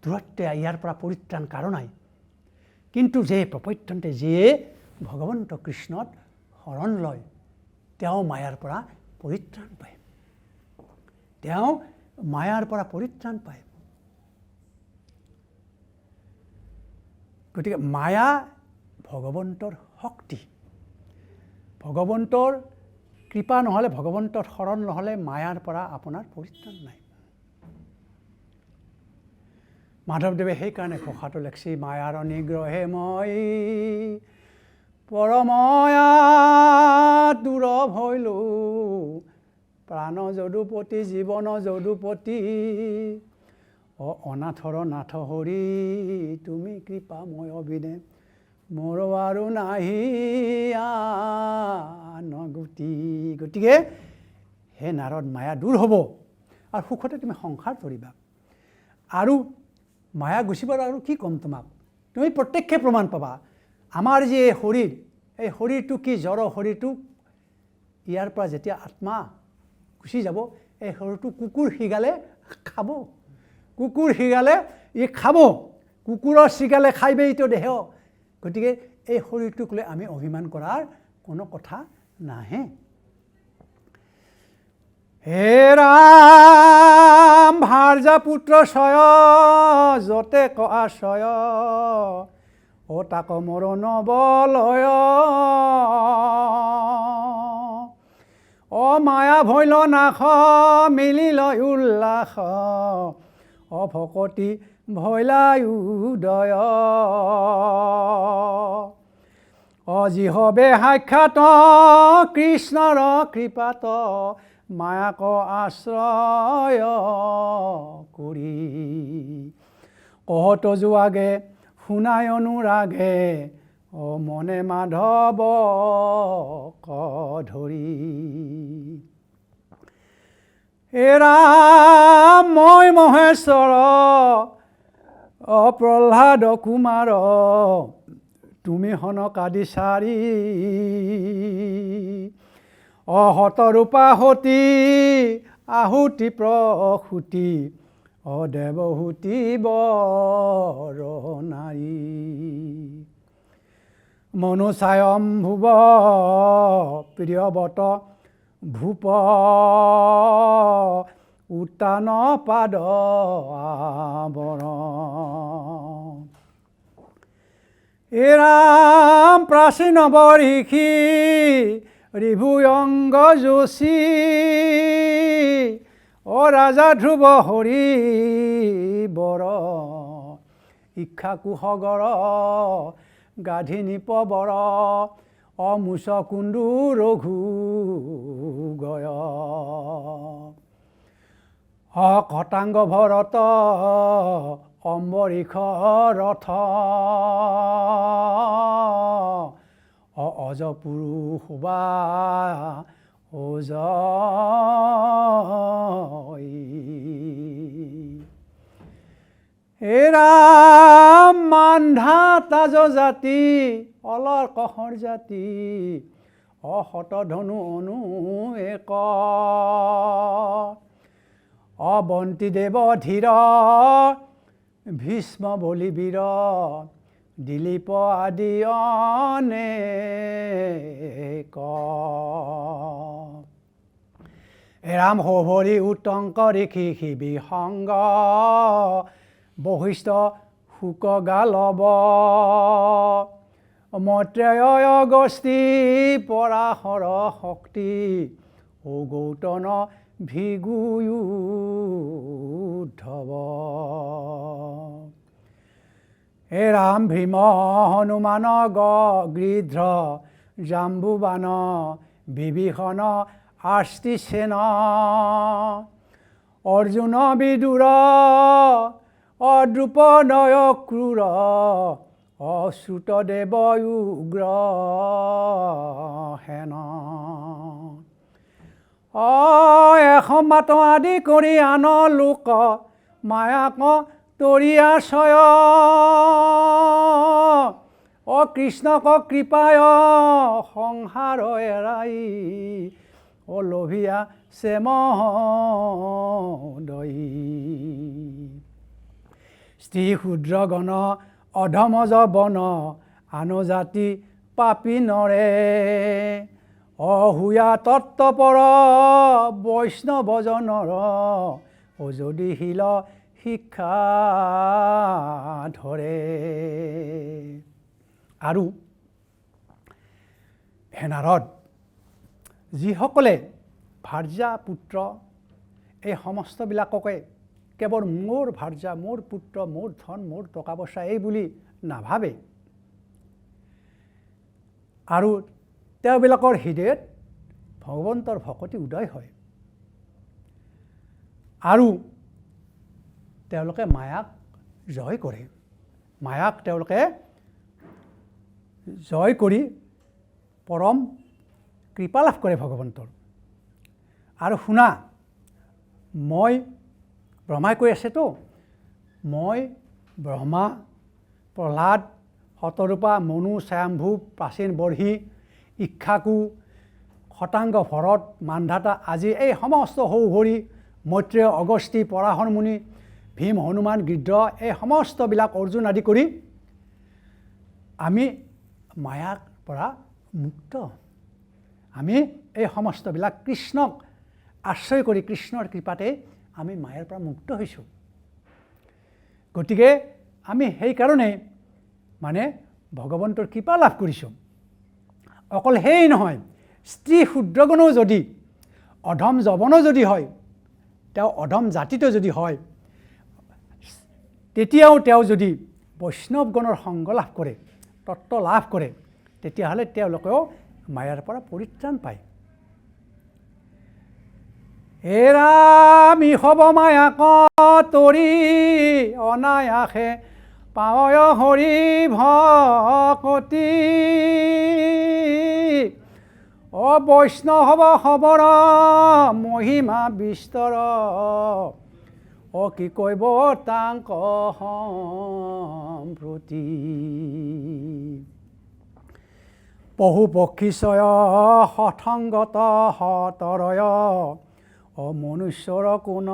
দূৰত্বয়া, ইয়াৰ পৰা পৰিত্ৰাণ কাৰো নাই। কিন্তু যে প্ৰপদ্যন্তে, যিয়ে ভগৱন্ত কৃষ্ণত শৰণ লয় তেওঁ মায়াৰ পৰা পৰিত্ৰাণ পায়, তেওঁ মায়াৰ পৰা পৰিত্ৰাণ পায়। গতিকে মায়া ভগৱন্তৰ শক্তি, ভগৱন্তৰ কৃপা নহ'লে, ভগৱন্তৰ শৰণ নহ'লে মায়াৰ পৰা আপোনাৰ পৰিত্ৰাণ নাই। মাধৱদেৱে সেইকাৰণে ঘোষাটো লেখিছে মায়াৰ নিগ্ৰহে মই পৰময়া দূৰ ভৈলো প্ৰাণ যদুপতি জীৱন যদুপতি অনাথৰ নাথ হৰি তুমি কৃপা মই অবিনে মোৰ আৰু নাহি আন গতি। গতিকে হে নাৰদ, মায়া দূৰ হ'ব আৰু সুখতে তুমি সংসাৰ কৰিবা। আৰু মায়া গুচিবৰ আৰু কি ক'ম তোমাক, তুমি প্ৰত্যক্ষে প্ৰমাণ পাবা। আমাৰ যি এই শৰীৰটো কি জড় শৰীৰটো ইয়াৰ পৰা যেতিয়া আত্মা গুচি যাব এই শৰীৰটো কুকুৰ শিগালে খাব ই খাব কুকুৰৰ শিগালে খাইবে এইটো দেহ গতিকে এই শৰীৰটোক লৈ আমি অভিমান কৰাৰ কোনো কথা নাহে হে ৰাম ভাৰ্যা পুত্ৰ ছয় যতে ক আশ্ৰয় ও তাক মৰণ বলয় ও মায়া ভৈল নাশ মিলিল উল্লাস ও ভকতি ভৈলাই উদয় অজিহবে সাক্ষাৎ কৃষ্ণৰ কৃপাত মায়াক আশ্ৰয় কৰি কহত যোৱাগে শুনাই অনুৰাগে ও মনে মাধৱ ধৰি হে ৰাম মই মহেশ্বৰ প্ৰহ্লাদ কুমাৰ তুমি সনকাদি চাৰি অহতৰূপা সতী আহুতি প্ৰসূতি দেৱহূতি বৰ নাৰী মনুস্বয়ং ভুৱ প্ৰিয়ৱত ভূপ উত্তান পাদ আৱৰণ হে ৰাম প্ৰাচীন বৰিষি ৰিভুয়ংগ যোশী ও ৰাজা ধ্ৰুৱ হৰি বৰ ইক্ষা কুশগৰ গাধী নিপবৰ অমুচ কুণ্ডু ৰঘু গয় কটাংগ ভৰত অম্বৰীষ ৰথ অজ পুৰুষ বা অজয় হে ৰাম মান্ধা তাজ জাতি অলৰ কহৰ জাতি অহত ধনু অনু এক অবন্তী দেৱ ধীৰ ভীষ্ম বলিবীৰ দিলীপ আদি অনেক ৰাম সৌভৰি উত্তংক ঋষি শিবি সংগ বশিষ্ঠ শুক গালৱ মৈত্ৰেয় অগস্তি পৰাশৰ শক্তি ও গৌতম ভিগুয়ুদ্ধৱ হে ৰাম ভীম হনুমান গৃধ্ৰ জাম্বুবান বিভীষণ আস্তিসেন অৰ্জুন বিদুৰ অদ্ৰুপদয় ক্ৰূৰ অচ্যুতদেৱ উগ্ৰ হেন এসমবাত আদি কৰি আন লোক মায়াক তৰি আশ্ৰয় কৃষ্ণক কৃপায় সংসাৰ এৰাই লোভিয়া চেমদয়ী স্ত্ৰী ক্ষুদ্ৰ গণ অধমজ বন আনো জাতি পাপী নৰে অহুয়া তত্ত্বপৰ বৈষ্ণৱজনৰ যদি শিল শিক্ষা ধৰে আৰু হে নাৰদ যিসকলে ভাৰ্যা পুত্ৰ এই সমস্তবিলাককে কেৱল মোৰ ভাৰ্যা মোৰ পুত্ৰ মোৰ ধন মোৰ টকা পইচা এই বুলি নাভাবে আৰু তেওঁবিলাকৰ হৃদয়ত ভগৱন্তৰ ভকতি উদয় হয় আৰু তেওঁলোকে মায়াক জয় কৰে মায়াক তেওঁলোকে জয় কৰি পৰম কৃপা লাভ কৰে ভগৱন্তৰ আৰু শুনা মই ব্ৰহ্মাই কৈ আছেতো মই ব্ৰহ্মা প্ৰহ্লাদ শতৰূপা, মনু, স্বয়ম্ভু, প্ৰাচীন বৰ্হি, ইক্ষাকু, শতাংগ, ভৰত, মান্ধাতা আজি এই সমস্ত সৌভৰী, মৈত্ৰেয়, অগস্তি, পৰাশৰ মুনি, ভীম, হনুমান, গৃদ্ধ এই সমস্তবিলাক অৰ্জুন আদি কৰি আমি মায়াৰ পৰা মুক্ত। আমি এই সমস্তবিলাক কৃষ্ণক আশ্ৰয় কৰি কৃষ্ণৰ কৃপাতে আমি মায়াৰ পৰা মুক্ত হৈছোঁ। গতিকে আমি সেইকাৰণে মানে ভগৱন্তৰ কৃপা লাভ কৰিছোঁ। অকল সেই নহয়, স্ত্ৰী শূদ্ৰগণো যদি অধম যৱনো যদি হয়, তেওঁ অধম জাতিটো যদি হয়, তেতিয়াও তেওঁ যদি বৈষ্ণৱগণৰ সংগ লাভ কৰে, তত্ত্ব লাভ কৰে, তেতিয়াহ'লে তেওঁলোকেও মায়াৰ পৰা পৰিত্ৰাণ পায়। এৰামি হব মায়াক তৰি অনায়াসে পাৱয় হৰি ভকতি বৈষ্ণৱ খবৰ মহিমা বিস্তৰ কি কৈব তাংক সম্প্ৰতি পহু পক্ষীচয় সথংগত সতৰয় মনুষ্যৰ কোন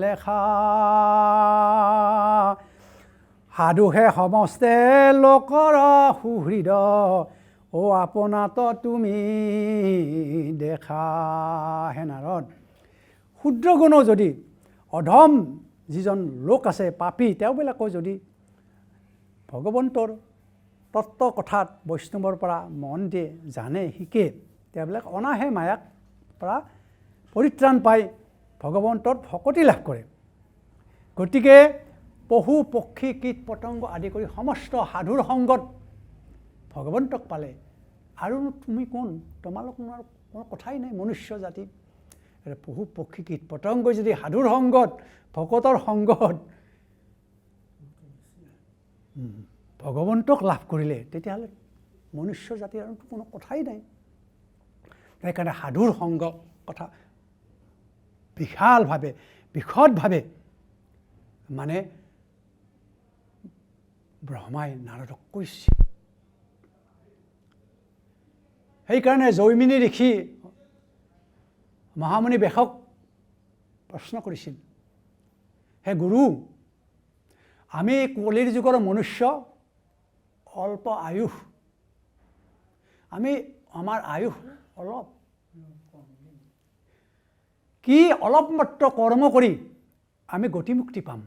লেখা সাধুহে সমস্তে লোকৰ সুহৃদ আপোনাত তুমি দেখা। হে নাৰদ, ক্ষুদ্ৰগুণো যদি অধম যিজন লোক আছে পাপী, তেওঁবিলাকো যদি ভগৱন্তৰ তত্ত্ব কথাত বৈষ্ণৱৰ পৰা মন দিয়ে, জানে, শিকে, তেওঁবিলাক অনাহে মায়াক পৰা পৰিত্ৰাণ পাই ভগৱন্তৰ ভকতি লাভ কৰে। গতিকে পশু পক্ষী কীট পতংগ আদি কৰি সমস্ত সাধুৰ সংগত ভগৱন্তক পালে আৰু তুমি কোন, তোমালোকৰ কোনো কথাই নাই। মনুষ্য জাতি পশু পক্ষী কীট পতংগ যদি সাধুৰ সংগত ভকতৰ সংগত ভগৱন্তক লাভ কৰিলে, তেতিয়াহ'লে মনুষ্য জাতিৰ আৰু কোনো কথাই নাই। সেইকাৰণে সাধুৰ সংগ কথা বিশালভাৱে বিশদভাৱে মানে ব্ৰহ্মাই নাৰদক কৈছে। সেইকাৰণে জৈমিনী ঋষি মহামুনি বেশক প্ৰশ্ন কৰিছিল, হে গুৰু, আমি কলিৰ যুগৰ মনুষ্য, অল্প আয়ুস, আমাৰ আয়ুস অলপ, কি অলপ মাত্ৰ কৰ্ম কৰি আমি গতিমুক্তি পাম,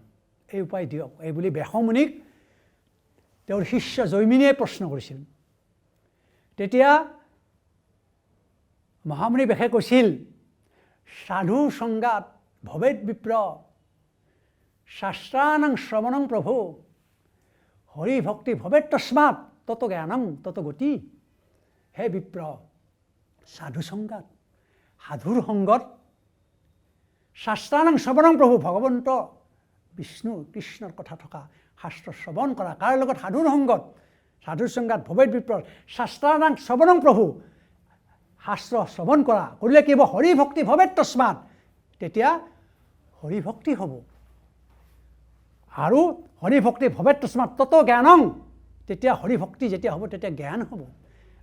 এই উপায় দিয়ক। এই বুলি বেশমুনিক তেওঁৰ শিষ্য জৈমিনীয়ে প্ৰশ্ন কৰিছিল। তেতিয়া মহামুনি বেশে কৈছিল, সাধু সংগাত ভৱেদ বিপ্ৰ শাস্ত্ৰানাং শ্ৰৱণং প্ৰভু হৰি ভক্তি ভৱেদ তস্মাৎ তত জ্ঞানং তত গতি। হে বিপ্ৰ, সাধু সংগাত, সাধুৰ সংগত, শাস্ত্ৰানাং শ্ৰৱণং প্ৰভু ভগৱন্ত বিষ্ণু কৃষ্ণৰ কথা থকা শাস্ত্ৰ শ্ৰৱণ কৰা। কাৰ লগত? সাধুৰ সংগত, সাধুৰ সংগাত ভৱেদ বিপ্ৰ শাস্ত্ৰানাং শ্ৰৱণং প্ৰভু, শাস্ত্ৰ শ্ৰৱণ কৰা কৰিলে কি হ'ব? হৰি ভক্তি ভৱেদ তস্মাৎ, তেতিয়া হৰি ভক্তি হ'ব। আৰু হৰি ভক্তি ভৱেদ তস্মাৎ তত জ্ঞানং, তেতিয়া হৰি ভক্তি যেতিয়া হ'ব তেতিয়া জ্ঞান হ'ব।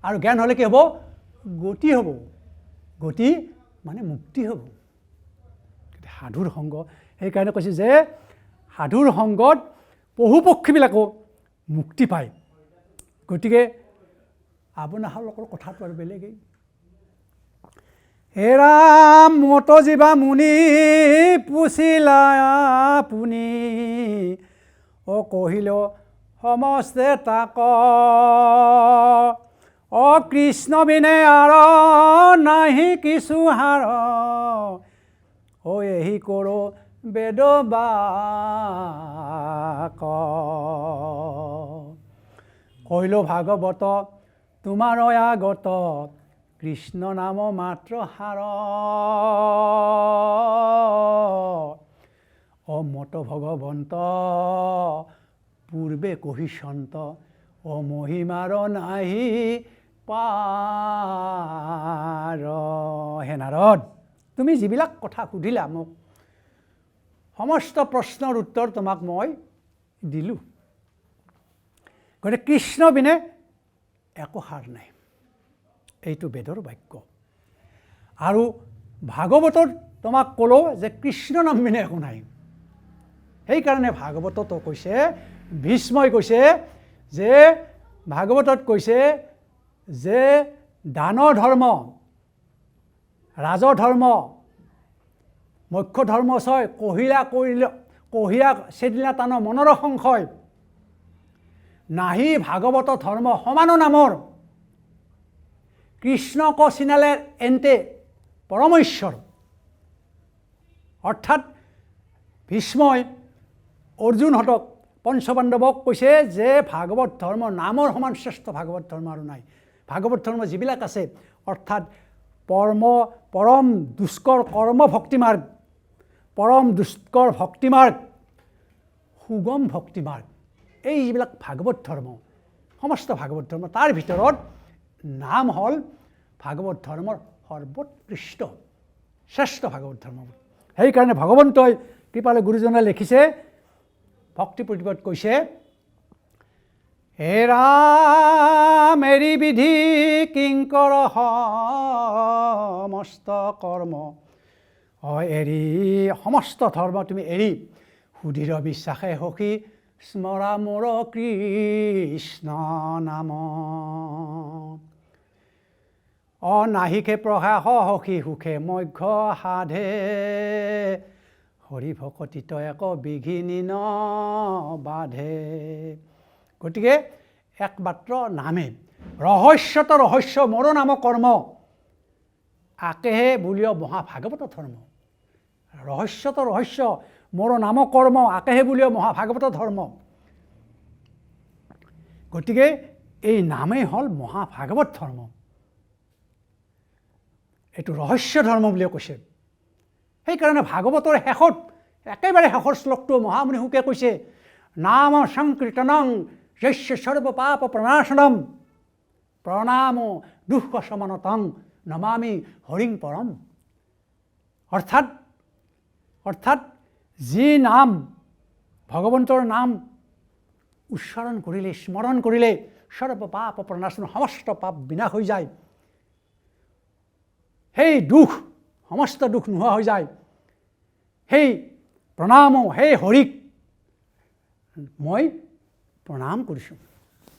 আৰু জ্ঞান হ'লে কি হ'ব? গতি হ'ব। গতি মানে মুক্তি হ'ব। সাধুৰ সংগ, সেইকাৰণে কৈছে যে সাধুৰ সংগত পশু পক্ষীবিলাকো মুক্তি পায়। গতিকে আপোনালোকৰ কথাটো আৰু বেলেগেই। হে ৰাম মত জীৱা মুনি পুছিলা আপুনি, কহিল সমস্তে তাক, কৃষ্ণ বিনে আৰ নাহি কিছু হাৰ, এহি কৰো বেদ বাক, কহিল ভাগৱত তোমাৰ আগত, কৃষ্ণ নাম মাত্ৰ সাৰ, মত ভগৱন্ত পূৰ্বে কহিছন্ত, মহিমাৰ নাহি পাৰ। হে নাৰদ, তুমি যিবিলাক কথা সুধিলা মোক, সমস্ত প্ৰশ্নৰ উত্তৰ তোমাক মই দিলোঁ। গতিকে কৃষ্ণ বিনে একো সাৰ নাই, এইটো বেদৰ বাক্য। আৰু ভাগৱতত তোমাক ক'লো যে কৃষ্ণ নাম বিনে একো নাই। সেইকাৰণে ভাগৱতত কৈছে, ভীষ্মই কৈছে যে ভাগৱতত কৈছে যে দান ধৰ্ম, ৰাজধৰ্ম, মুখ্য ধৰ্ম ছয়, কহিলা চেদিলা টান মনৰ সংশয়, নাহি ভাগৱত ধৰ্ম সমান নামৰ, কৃষ্ণক চিনালে এন্তে পৰমেশ্বৰ। অৰ্থাৎ ভীষ্মই অৰ্জুনহঁতক পঞ্চপাণ্ডৱক কৈছে যে ভাগৱত ধৰ্ম নামৰ সমান শ্ৰেষ্ঠ ভাগৱত ধৰ্ম আৰু নাই। ভাগৱত ধৰ্ম যিবিলাক আছে অৰ্থাৎ পৰম দুষ্কৰ কৰ্ম ভক্তিমাৰ্গ, পৰম দুষ্কৰ ভক্তিমাৰ্গ, সুগম ভক্তিমাৰ্গ, এই যিবিলাক ভাগৱত ধৰ্ম, সমস্ত ভাগৱত ধৰ্ম, তাৰ ভিতৰত নাম হ'ল ভাগৱত ধৰ্মৰ সৰ্বোৎকৃষ্ট শ্ৰেষ্ঠ ভাগৱত ধৰ্ম। সেইকাৰণে ভগৱন্তই কৃপালে গুৰুজনে লিখিছে, ভক্তি প্ৰতিপদ কৈছে, হে ৰাম এৰি বিধি কিংকৰ সমস্ত কৰ্ম, এৰি সমস্ত ধৰ্ম তুমি এৰি সুধীৰ বিশ্বাসে সখী স্মৰা মোৰ কৃষ্ণ নাম, নাহিকে প্ৰকাশ সখী সুখে মধ্য সাধে, হৰি ভকতিত এক বিঘিনি ন বাধে। গতিকে একমাত্ৰ নামে, ৰহস্যত ৰহস্য মোৰ নাম কৰ্ম, আকেহে বুলিও মহাভাগৱত ধৰ্ম। ৰহস্যত ৰহস্য মোৰ নাম কৰ্ম, আকেহে বুলিও মহাভাগৱত ধৰ্ম। গতিকে এই নামেই হ'ল মহাভাগৱত ধৰ্ম, এইটো ৰহস্য ধৰ্ম বুলিও কৈছে। সেইকাৰণে ভাগৱতৰ শেষত একেবাৰে শেষৰ শ্লোকটো মহামুনি শুকে কৈছে, নাম সংকীৰ্তনং যস্য সৰ্ব পাপ প্ৰণাশনম, প্ৰণাম দুঃখ সমনতং নমামি হৰিং পৰম। অৰ্থাৎ যি নাম, ভগৱন্তৰ নাম উচ্চাৰণ কৰিলে, স্মৰণ কৰিলে সৰ্ব পাপ প্ৰণাশন, সমস্ত পাপ বিনাশ হৈ যায়, সেই দুখ, সমস্ত দুখ নোহোৱা হৈ যায়। সেই প্ৰণাম, সেই হৰিক মই প্ৰণাম কৰিছোঁ।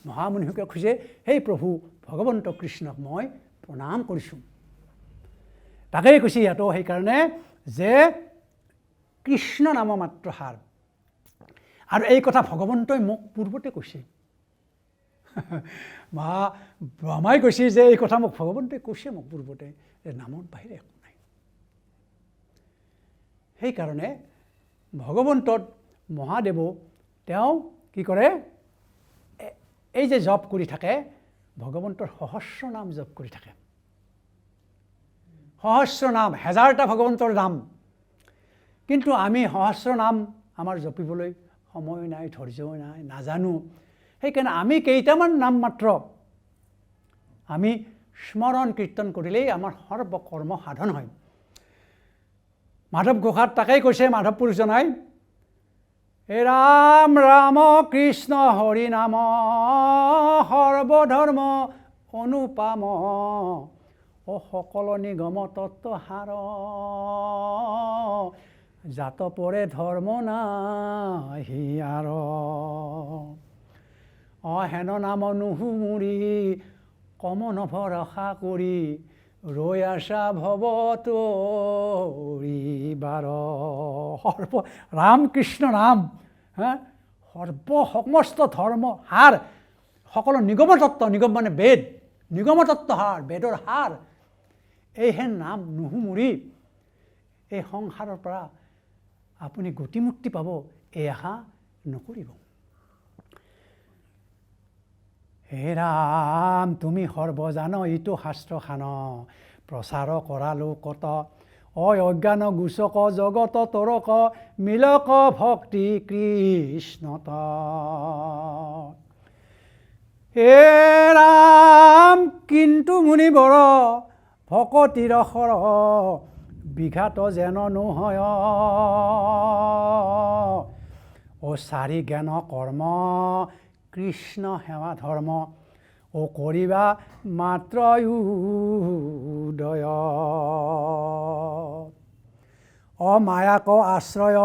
মহামুনিকে খোজে, সেই প্ৰভু ভগৱন্ত কৃষ্ণক মই প্ৰণাম কৰিছোঁ। তাকেই কৈছে ইয়াতো, সেইকাৰণে যে কৃষ্ণ নাম মাত্ৰ সাৰ। আৰু এই কথা ভগৱন্তই মোক পূৰ্বতে কৈছে, ব্ৰহ্মাই কৈছে যে এই কথা মোক ভগৱন্তই কৈছে মোক পূৰ্বতে, যে নামৰ বাহিৰে একো নাই। সেইকাৰণে ভগৱন্তত মহাদেৱো তেওঁ কি কৰে, এই যে জপ কৰি থাকে, ভগৱন্তৰ সহস্ৰ নাম জপ কৰি থাকে। সহস্ৰ নাম, হেজাৰটা ভগৱন্তৰ নাম, কিন্তু আমি সহস্ৰ নাম আমাৰ জপিবলৈ সময় নাই, ধৈৰ্য নাই, নাজানো। সেইকাৰণে আমি কেইটামান নাম মাত্ৰ আমি স্মৰণ কীৰ্তন কৰিলেই আমাৰ সৰ্বকৰ্ম সাধন হয়। মাধৱ ঘোষাত তাকেই কৈছে মাধৱ পুৰুষজনাই, হে ৰাম ৰাম কৃষ্ণ হৰি নাম সৰ্বধৰ্ম অনুপাম, সকলো নিগম তত্ত্ব সাৰ, জাত পৰে ধৰ্ম নাহি আৰ, হেন নাম নুশুমুৰি কমন ভৰসা কৰি, ৰৈ আছা ভৱতৰিবাৰ। ৰামকৃষ্ণ নাম, সমস্ত ধৰ্ম সাৰ, সকলো নিগম তত্ত্ব, নিগম মানে বেদ, নিগম তত্ত্ব সাৰ, বেদৰ সাৰ, এইহেন নাম নুশুমুৰি এই সংসাৰৰ পৰা আপুনি গতিমুক্তি পাব, এই আশা নকৰিব। হে ৰাম তুমি সৰ্বজান ইটো শাস্ত্ৰ খান, প্ৰচাৰ কৰালো কত, অজ্ঞান গোচক জগত তৰক, মিলক ভক্তি কৃষ্ণত। হে ৰাম কিন্তু মুনিবৰ ভকতিৰ সৰ, বিঘাত যেন নহয়, চাৰি জ্ঞান কৰ্ম কৃষ্ণ সেৱা ধৰ্ম ও কৰিবা মাত্ৰ উদয় অমায়াক আশ্ৰয়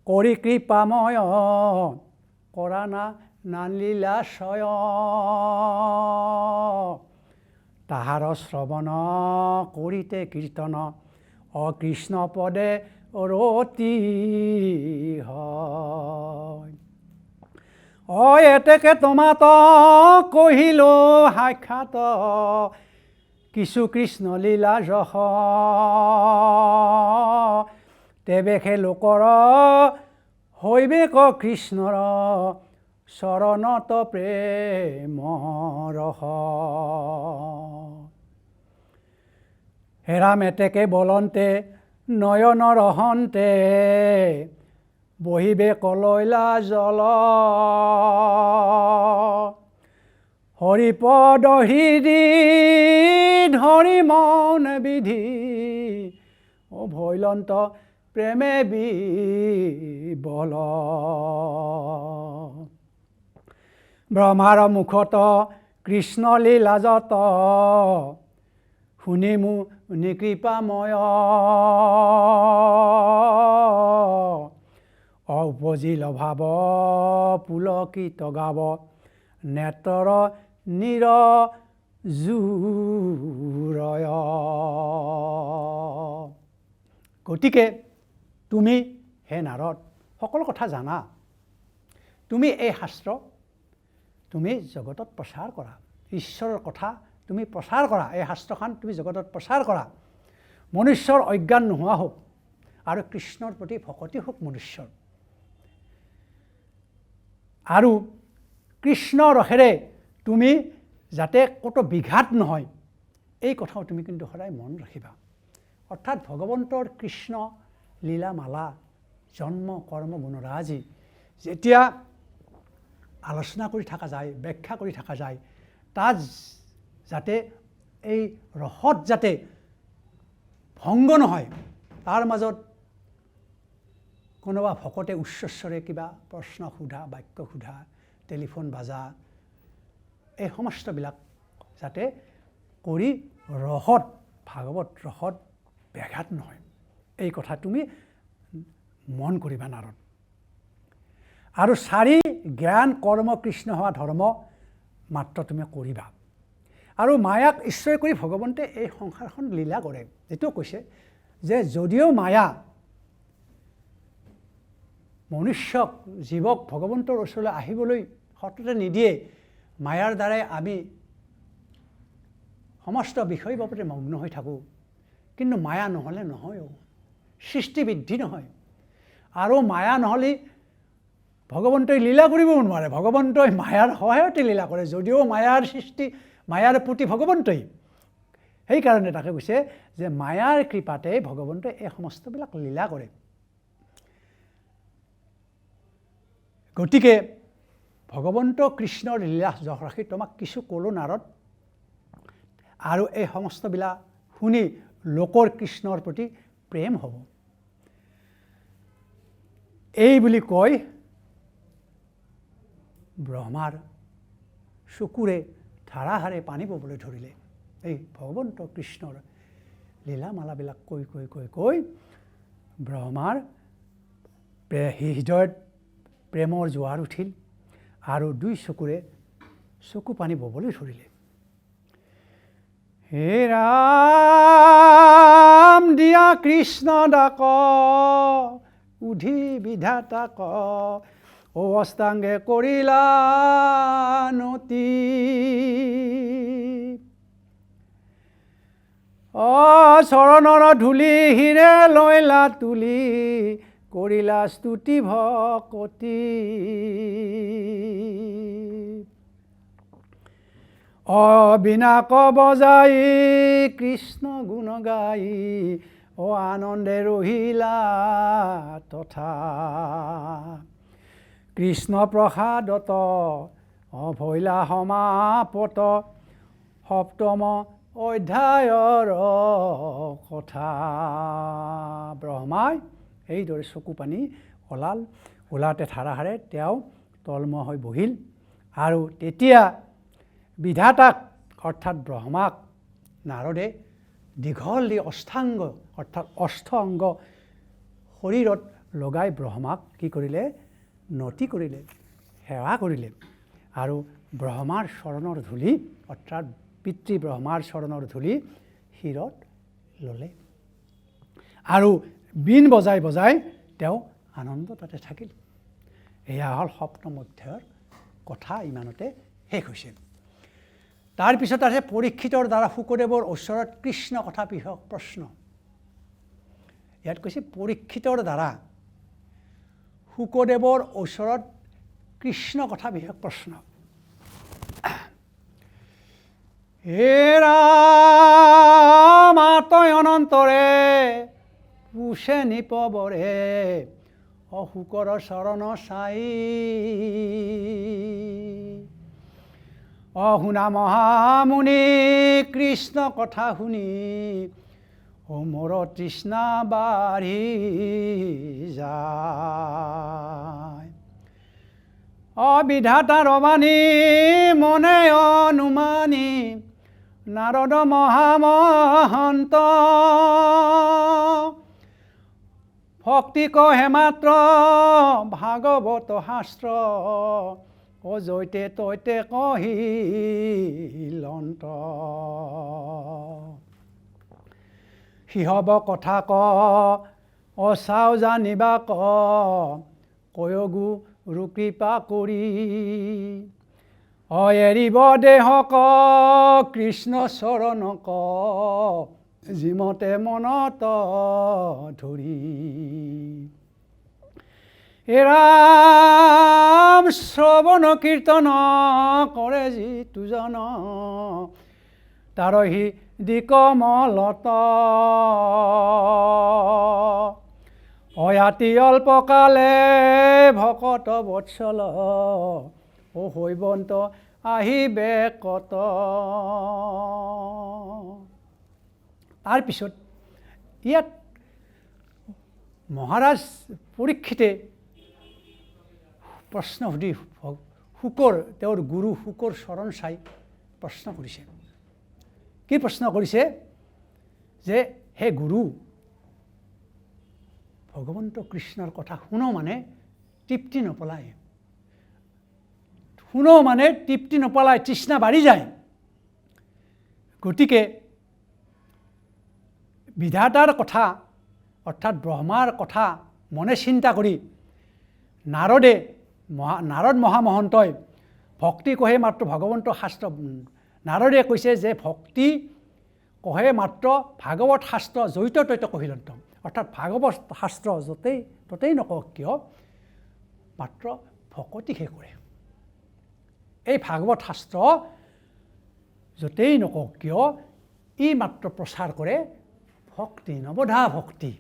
কৰি কৃপাময় কৰা না নালীলাশয় তাহাৰ শ্ৰৱণ কৰিতে কীৰ্তন অকৃষ্ণ পদে ৰতি হয় এতেকে তোমাত কহিলো সাক্ষাৎ কিছু কৃষ্ণ লীলা যশ তেবেশে লোকৰ হৈবেক কৃষ্ণৰ চৰণত প্ৰেম ৰস হেৰাম এতেকে বলন্তে নয়ন ৰহন্তে বহিবে কলৈলা জল হৰিপদ হৃদি ধৰি মৌন বিধি ও ভৈলন্ত প্ৰেমে বিবল ব্ৰহ্মাৰ মুখত কৃষ্ণ লীলাজত শুনি মুনি কৃপাময় উপজিল ভাৱ পুলকিত গাব নেত্ৰৰ নীৰ জুৰয় গতিকে তুমি হে নাৰদ সকলো কথা জানা তুমি এই শাস্ত্ৰ তুমি জগতত প্ৰচাৰ কৰা ঈশ্বৰৰ কথা তুমি প্ৰচাৰ কৰা এই শাস্ত্ৰখন তুমি জগতত প্ৰচাৰ কৰা মনুষ্যৰ অজ্ঞান নোহোৱা হোক আৰু কৃষ্ণৰ প্ৰতি ভক্তি হোক মনুষ্যৰ আৰু কৃষ্ণ ৰসেৰে তুমি যাতে ক'তো বিঘাত নহয় এই কথাও তুমি কিন্তু সদায় মন ৰাখিবা অৰ্থাৎ ভগৱন্তৰ কৃষ্ণ লীলামালা জন্ম কৰ্ম গুণৰাজি যেতিয়া আলোচনা কৰি থকা যায় ব্যাখ্যা কৰি থকা যায় তাত যাতে এই ৰসত যাতে ভংগ নহয় তাৰ মাজত কোনোবা ভকতে উচ্চস্বৰে কিবা প্ৰশ্ন সোধা বাক্য সোধা টেলিফোন বাজা এই সমস্তবিলাক যাতে কৰি ৰসত ভাগৱত ৰসত ব্যাঘাত নহয় এই কথা তুমি মন কৰিবা নাৰদ আৰু চাৰি জ্ঞান কৰ্ম কৃষ্ণ হোৱা ধৰ্ম মাত্ৰ তুমি কৰিবা আৰু মায়াক ঈশ্বৰ কৰি ভগৱন্তে এই সংসাৰখন লীলা কৰে যেটো কৈছে যে যদিও মায়া মনুষ্যক জীৱক ভগৱন্তৰ ওচৰলৈ আহিবলৈ সততে নিদিয়ে মায়াৰ দ্বাৰাই আমি সমস্ত বিষয় বাবদে মগ্ন হৈ থাকোঁ কিন্তু মায়া নহ'লে নহয়ও সৃষ্টি বৃদ্ধি নহয় আৰু মায়া নহ'লে ভগৱন্তই লীলা কৰিব নোৱাৰে ভগৱন্তই মায়াৰ সহায়তে লীলা কৰে যদিও মায়াৰ সৃষ্টি মায়াৰ প্ৰতি ভগৱন্তই সেইকাৰণে তাকে কৈছে যে মায়াৰ কৃপাতে ভগৱন্তই এই সমস্তবিলাক লীলা কৰে গতিকে ভগৱন্ত কৃষ্ণৰ লীলা যশ ৰাখি তোমাক কিছু ক'লো নাৰদ আৰু এই সমস্তবিলাক শুনি লোকৰ কৃষ্ণৰ প্ৰতি প্ৰেম হ'ব এই বুলি কৈ ব্ৰহ্মাৰ চকুৰে ধাৰাহাৰে পানী ববলৈ ধৰিলে এই ভগৱন্ত কৃষ্ণৰ লীলামালাবিলাক কৈ কৈ কৈ কৈ ব্ৰহ্মাৰ হৃদয়ত প্ৰেমৰ জোৱাৰ উঠিল আৰু দুই চকুৰে চকু পানী ববলৈ ধৰিলে হে ৰাম দিয়া কৃষ্ণ ডাক উধি বিধাতাক ও অষ্টাংগে কৰিলা নতি চৰণৰ ধূলি হিৰে লৈলা তুলি কৰিলা স্তুতি ভকতি বিনাক বজাই কৃষ্ণ গুণ গাই ও আনন্দে ৰহিলা তথা কৃষ্ণ প্ৰসাদত অভৈলা সমাপত সপ্তম অধ্যায়ৰ কথা ব্ৰহ্মাই এইদৰে চকু পানী ওলাতে ধাৰাহাৰে তেওঁ তলমুৱা হৈ বহিল আৰু তেতিয়া বিধাতাক অৰ্থাৎ ব্ৰহ্মাক নাৰদে দীঘল অষ্টাংগ অৰ্থাৎ অষ্ট অংগ শৰীৰত লগাই ব্ৰহ্মাক কি কৰিলে? নতি কৰিলে, সেৱা কৰিলে আৰু ব্ৰহ্মাৰ চৰণৰ ধূলি অৰ্থাৎ পিতৃ ব্ৰহ্মাৰ চৰণৰ ধূলি শিৰত ল'লে আৰু বীণ বজাই বজাই তেওঁ আনন্দ তাতে থাকিল। এয়া হ'ল সপ্তম অধ্যায়ৰ কথা, ইমানতে শেষ হৈছে। তাৰপিছত আছে পৰীক্ষিতৰ দ্বাৰা শুকদেৱৰ ওচৰত কৃষ্ণ কথা বিষয়ক প্ৰশ্ন। ইয়াত কৈছে পৰীক্ষিতৰ দ্বাৰা শুকদেৱৰ ওচৰত কৃষ্ণ কথা বিষয়ক প্ৰশ্ন। হে ৰাম আতয় অনন্তৰে পুষে নিপবৰে অশুকৰ চৰণ চাই অশুনা মহামুনি কৃষ্ণ কথা শুনি মোৰ তৃষ্ণা বাঢ়ি যায়। অবিধাতাৰ বাণী মনে অনুমানি নাৰদ মহামহন্ত ভক্তি কহে মাত্ৰ ভাগৱত শাস্ত্ৰ অজৈতে তৈতে কহিলন্ত সিহব কথা ক অচাও জানিবা ক কয়গু কৃপা কৰি এৰিব দেহ ক কৃষ্ণ চৰণ ক যিমতে মনত ধৰি। হে ৰাম শ্ৰৱণ কীৰ্তন কৰে যিটো জন তাৰহি দিকমলত অয়াতি অল্পকালে ভকত বৎসল হৈবন্ত আহিবে কত। তাৰপিছত ইয়াত মহাৰাজ পৰীক্ষিতে প্ৰশ্ন সুধি শুকৰ তেওঁৰ গুৰু শুকৰ চৰণ চাই প্ৰশ্ন কৰিছে। কি প্ৰশ্ন কৰিছে? যে হে গুৰু, ভগৱন্ত কৃষ্ণৰ কথা শুনো মানে তৃপ্তি নপলায়, শুনো মানে তৃপ্তি নপলায়, তৃষ্ণা বাঢ়ি যায়। গতিকে বিধাতাৰ কথা অৰ্থাৎ ব্ৰহ্মাৰ কথা মনে চিন্তা কৰি নাৰদ মহামহন্তই ভক্তি কহে মাত্ৰ ভগৱন্ত শাস্ত্ৰ, নাৰদে কৈছে যে ভক্তি কহে মাত্ৰ ভাগৱত শাস্ত্ৰ জৈত তৈত কহিলন্ত, অৰ্থাৎ ভাগৱত শাস্ত্ৰ ততেই নকওক কিয় মাত্ৰ ভকতিহে কৰে। এই ভাগৱত শাস্ত্ৰ য'তেই নকওক কিয় ই মাত্ৰ প্ৰচাৰ কৰে ভক্তি, নৱধা ভক্তি।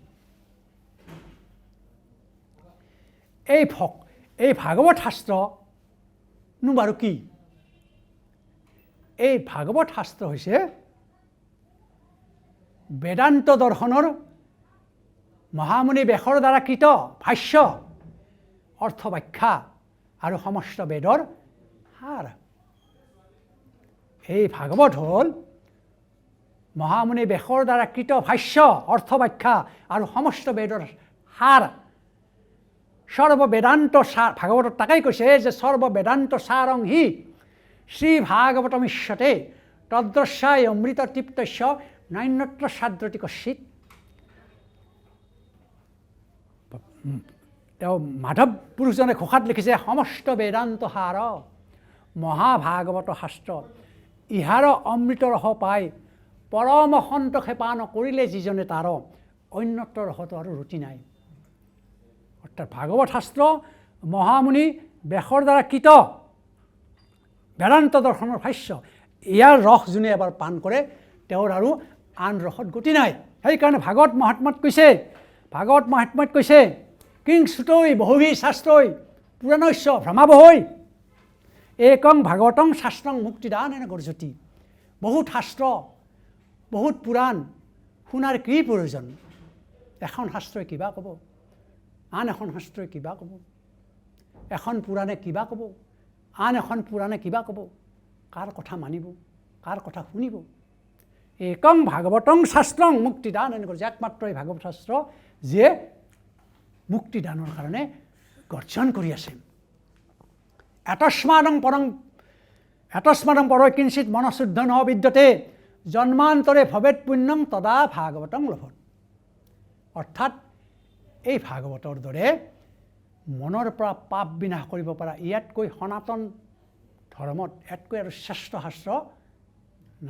এই ভাগৱত শাস্ত্ৰনো বাৰু কি? এই ভাগৱত শাস্ত্ৰ হৈছে বেদান্ত দৰ্শনৰ মহামুনি ব্যাসৰ দ্বাৰা কৃত ভাষ্য, অৰ্থ ব্যাখ্যা আৰু সমস্ত বেদৰ সাৰ। এই ভাগৱত হ'ল মহামুনি ব্যাসৰ দ্বাৰা কৃত ভাষ্য, অৰ্থ ব্যাখ্যা আৰু সমস্ত বেদৰ সাৰ। সৰ্ববেদান্ত সাৰ, ভাগৱতত তাকেই কৈছে যে সৰ্ববেদান্ত সাৰং হি শ্ৰী ভাগৱতমিষ্যতে তদ্ৰস্যাই অমৃত তৃপ্তস্য নৈন্যত্ৰ সাদ্ৰতি কশ্চিৎ। তেওঁ মাধৱ পুৰুষজনে ঘোষাত লিখিছে সমস্ত বেদান্ত সাৰ মহাভাগৱত শাস্ত্ৰ, ইহাৰ অমৃত ৰস পাই পৰম সন্তোষে পান কৰিলে যিজনে তাৰ অন্যত্ৰ ৰসতো আৰু ৰুচি নাই। অৰ্থাৎ ভাগৱত শাস্ত্ৰ মহামুনি ব্যাসৰ দ্বাৰা কৃত বেদান্ত দৰ্শনৰ ভাষ্য, ইয়াৰ ৰস যোনে এবাৰ পান কৰে তেওঁৰ আৰু আন ৰসত গতি নাই। সেইকাৰণে ভাগৱত মহাত্ম্যত কৈছে কিং শ্ৰুতৈ বহুভি শাস্ত্ৰই পুৰাণস্য ভ্ৰমাবহৈ একং ভাগৱতং শাস্ত্ৰং মুক্তিদান এনে গৰ্জতি। বহুত শাস্ত্ৰ, বহুত পুৰাণ শুনাৰ কি প্ৰয়োজন? এখন শাস্ত্ৰই কিবা ক'ব, আন এখন শাস্ত্ৰই কিবা ক'ব, এখন পুৰাণে কিবা ক'ব, আন এখন পুৰাণে কিবা ক'ব, কাৰ কথা মানিব, কাৰ কথা শুনিব। একং ভাগৱতং শাস্ত্ৰং মুক্তিদান এনেকৈ একমাত্ৰ এই ভাগৱত শাস্ত্ৰ যিয়ে মুক্তিদানৰ কাৰণে গৰ্জন কৰি আছে। এতস্মাদং পৰ কিঞ্চিত মনশুদ্ধ ন বিদ্যতে জন্মান্তৰে ভৱেৎ পুণ্যং তদা ভাগৱতং লভত। অৰ্থাৎ এই ভাগৱতৰ দৰে মনৰ পৰা পাপ বিনাশ কৰিব পৰা ইয়াতকৈ সনাতন ধৰ্মত ইয়াতকৈ আৰু শ্ৰেষ্ঠ শাস্ত্ৰ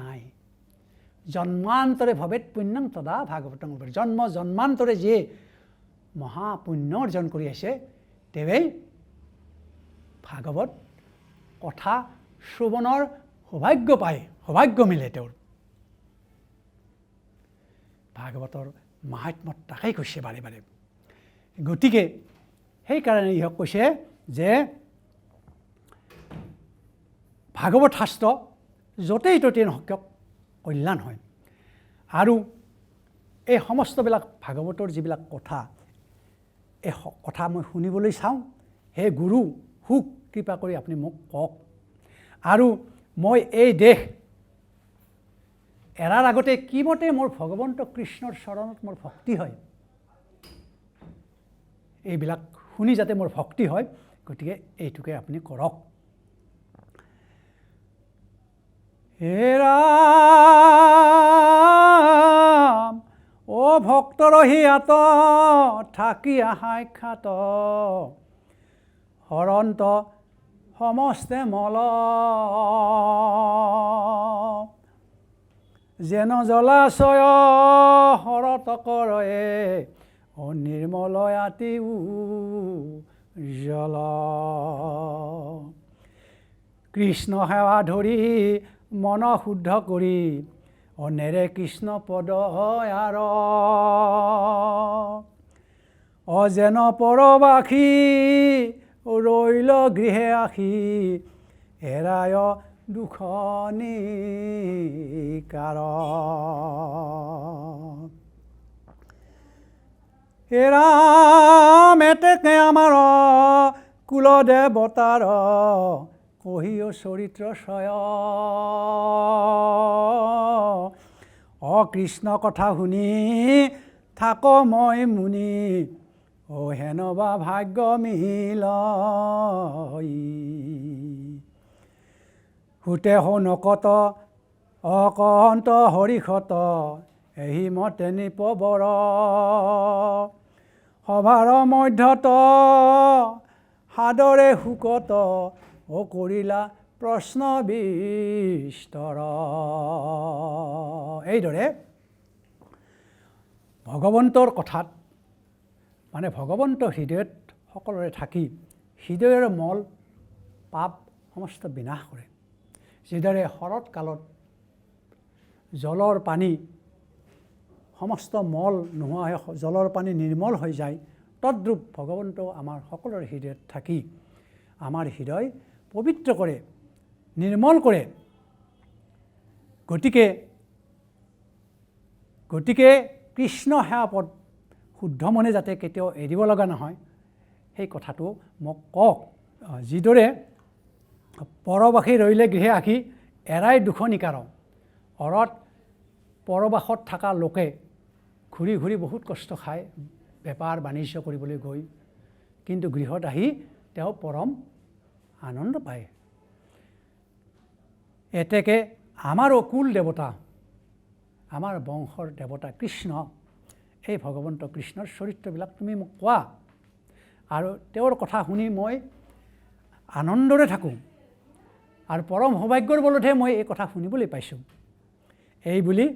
নাই। জন্মান্তৰে ভৱেৎ পুণ্যং তদা ভাগৱতং লভত। জন্মান্তৰে যিয়ে মহাপুণ্য অৰ্জন কৰি আছে তেৱেই ভাগৱত কথা শ্ৰৱণৰ সৌভাগ্য পায়, সৌভাগ্য মিলে তেওঁৰ। ভাগৱতৰ মাহাত্ম্যত তাকেই কৈছে বাৰে বাৰে। গতিকে সেইকাৰণে ইহঁক কৈছে যে ভাগৱত শাস্ত্ৰ য'তেই ত'তেই নহওক কল্যাণ হয়। আৰু এই সমস্তবিলাক ভাগৱতৰ যিবিলাক কথা, এই কথা মই শুনিবলৈ চাওঁ। হে গুৰু সুখ কৃপা কৰি আপুনি মোক কওক। আৰু মই এই দেশ এৰাৰ আগতে কিমতে মোৰ ভগৱন্ত কৃষ্ণৰ চৰণত মোৰ ভক্তি হয়, এইবিলাক শুনি যাতে মোৰ ভক্তি হয়, গতিকে এইটোকে আপুনি কৰক। হে ৰাম অ ভক্তৰ হিয়াত থাকি সাক্ষাৎ হৰন্ত সমস্তে মল যেন জলাশয় হৰত কৰে নিৰ্মলয়াতি জল। কৃষ্ণ সেৱা ধৰি মন শুদ্ধ কৰি অনেৰে কৃষ্ণ পদ আৰ অজেন পৰবাসী ৰৈল গৃহে আহি হেৰায় দুখ নিকাৰ। হে ৰাম এতেকে আমাৰ কুল দেৱতাৰ কহিও চৰিত্ৰ ছয় অকৃষ্ণ কথা শুনি থাক মই মুনি অ হেনবা ভাগ্য মিল। সুতে নকত অকন্ত হৰিষত এহি মতে নিপবৰ সভাৰ মধ্যত সাদৰে শুকত অ কৰিলা প্ৰশ্ন বিস্তৰ। এইদৰে ভগৱন্তৰ কথাত মানে ভগৱন্ত হৃদয়ত সকলোৰে থাকি হৃদয়ৰ মল পাপ সমস্ত বিনাশ কৰে। যিদৰে শৰৎ কালত জলৰ পানী সমস্ত মল নোহোৱা হৈ জলৰ পানী নিৰ্মল হৈ যায়, তদ্ৰূপ ভগৱন্ত আমাৰ সকলোৰে হৃদয়ত থাকি আমাৰ হৃদয় পবিত্ৰ কৰে, নিৰ্মল কৰে। গতিকে কৃষ্ণ সেৱা পদ শুদ্ধ মনে যাতে কেতিয়াও এৰিব লগা নহয়, সেই কথাটো মোক কওক। যিদৰে পৰবাসী ৰৈলে গৃহে আহি এৰাই দুখ নিকাৰ। অৰত পৰবাসত থকা লোকে ঘূৰি ঘূৰি বহুত কষ্ট খায় বেপাৰ বাণিজ্য কৰিবলৈ গৈ, কিন্তু গৃহত আহি তেওঁ পৰম আনন্দ পায়। এতেকে আমাৰো কুল দেৱতা, আমাৰ বংশৰ দেৱতা কৃষ্ণ, এই ভগৱন্ত কৃষ্ণৰ চৰিত্ৰবিলাক তুমি মোক কোৱা, আৰু তেওঁৰ কথা শুনি মই আনন্দৰে থাকোঁ, আৰু পৰম সৌভাগ্যৰ বলতহে মই এই কথা শুনিবলৈ পাইছোঁ। এই বুলি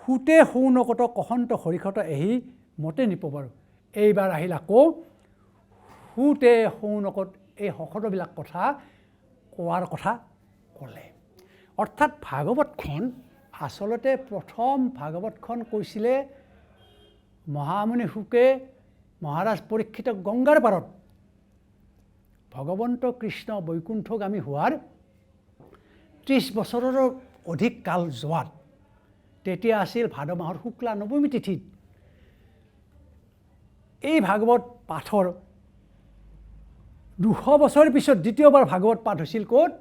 সুতে সৌনকত কহন্ত হৰিষত এহি মতে নিপবৰ। এইবাৰ আহিল আকৌ সুতে সৌনকত এই সকলোবিলাক কথা কোৱাৰ কথা ক'লে। অৰ্থাৎ ভাগৱতখন আচলতে প্ৰথম ভাগৱতখন কৈছিলে মহামুনি শুকে মহাৰাজ পৰীক্ষিতক গংগাৰ পাৰত ভগৱন্ত কৃষ্ণ বৈকুণ্ঠগামী হোৱাৰ 30 বছৰৰো অধিক কাল যোৱাত, তেতিয়া আছিল ভাদ মাহৰ শুক্লা নৱমী তিথিত এই ভাগৱত পাঠৰ 200 বছৰ পিছত দ্বিতীয়বাৰ ভাগৱত পাঠ হৈছিল ক'ত?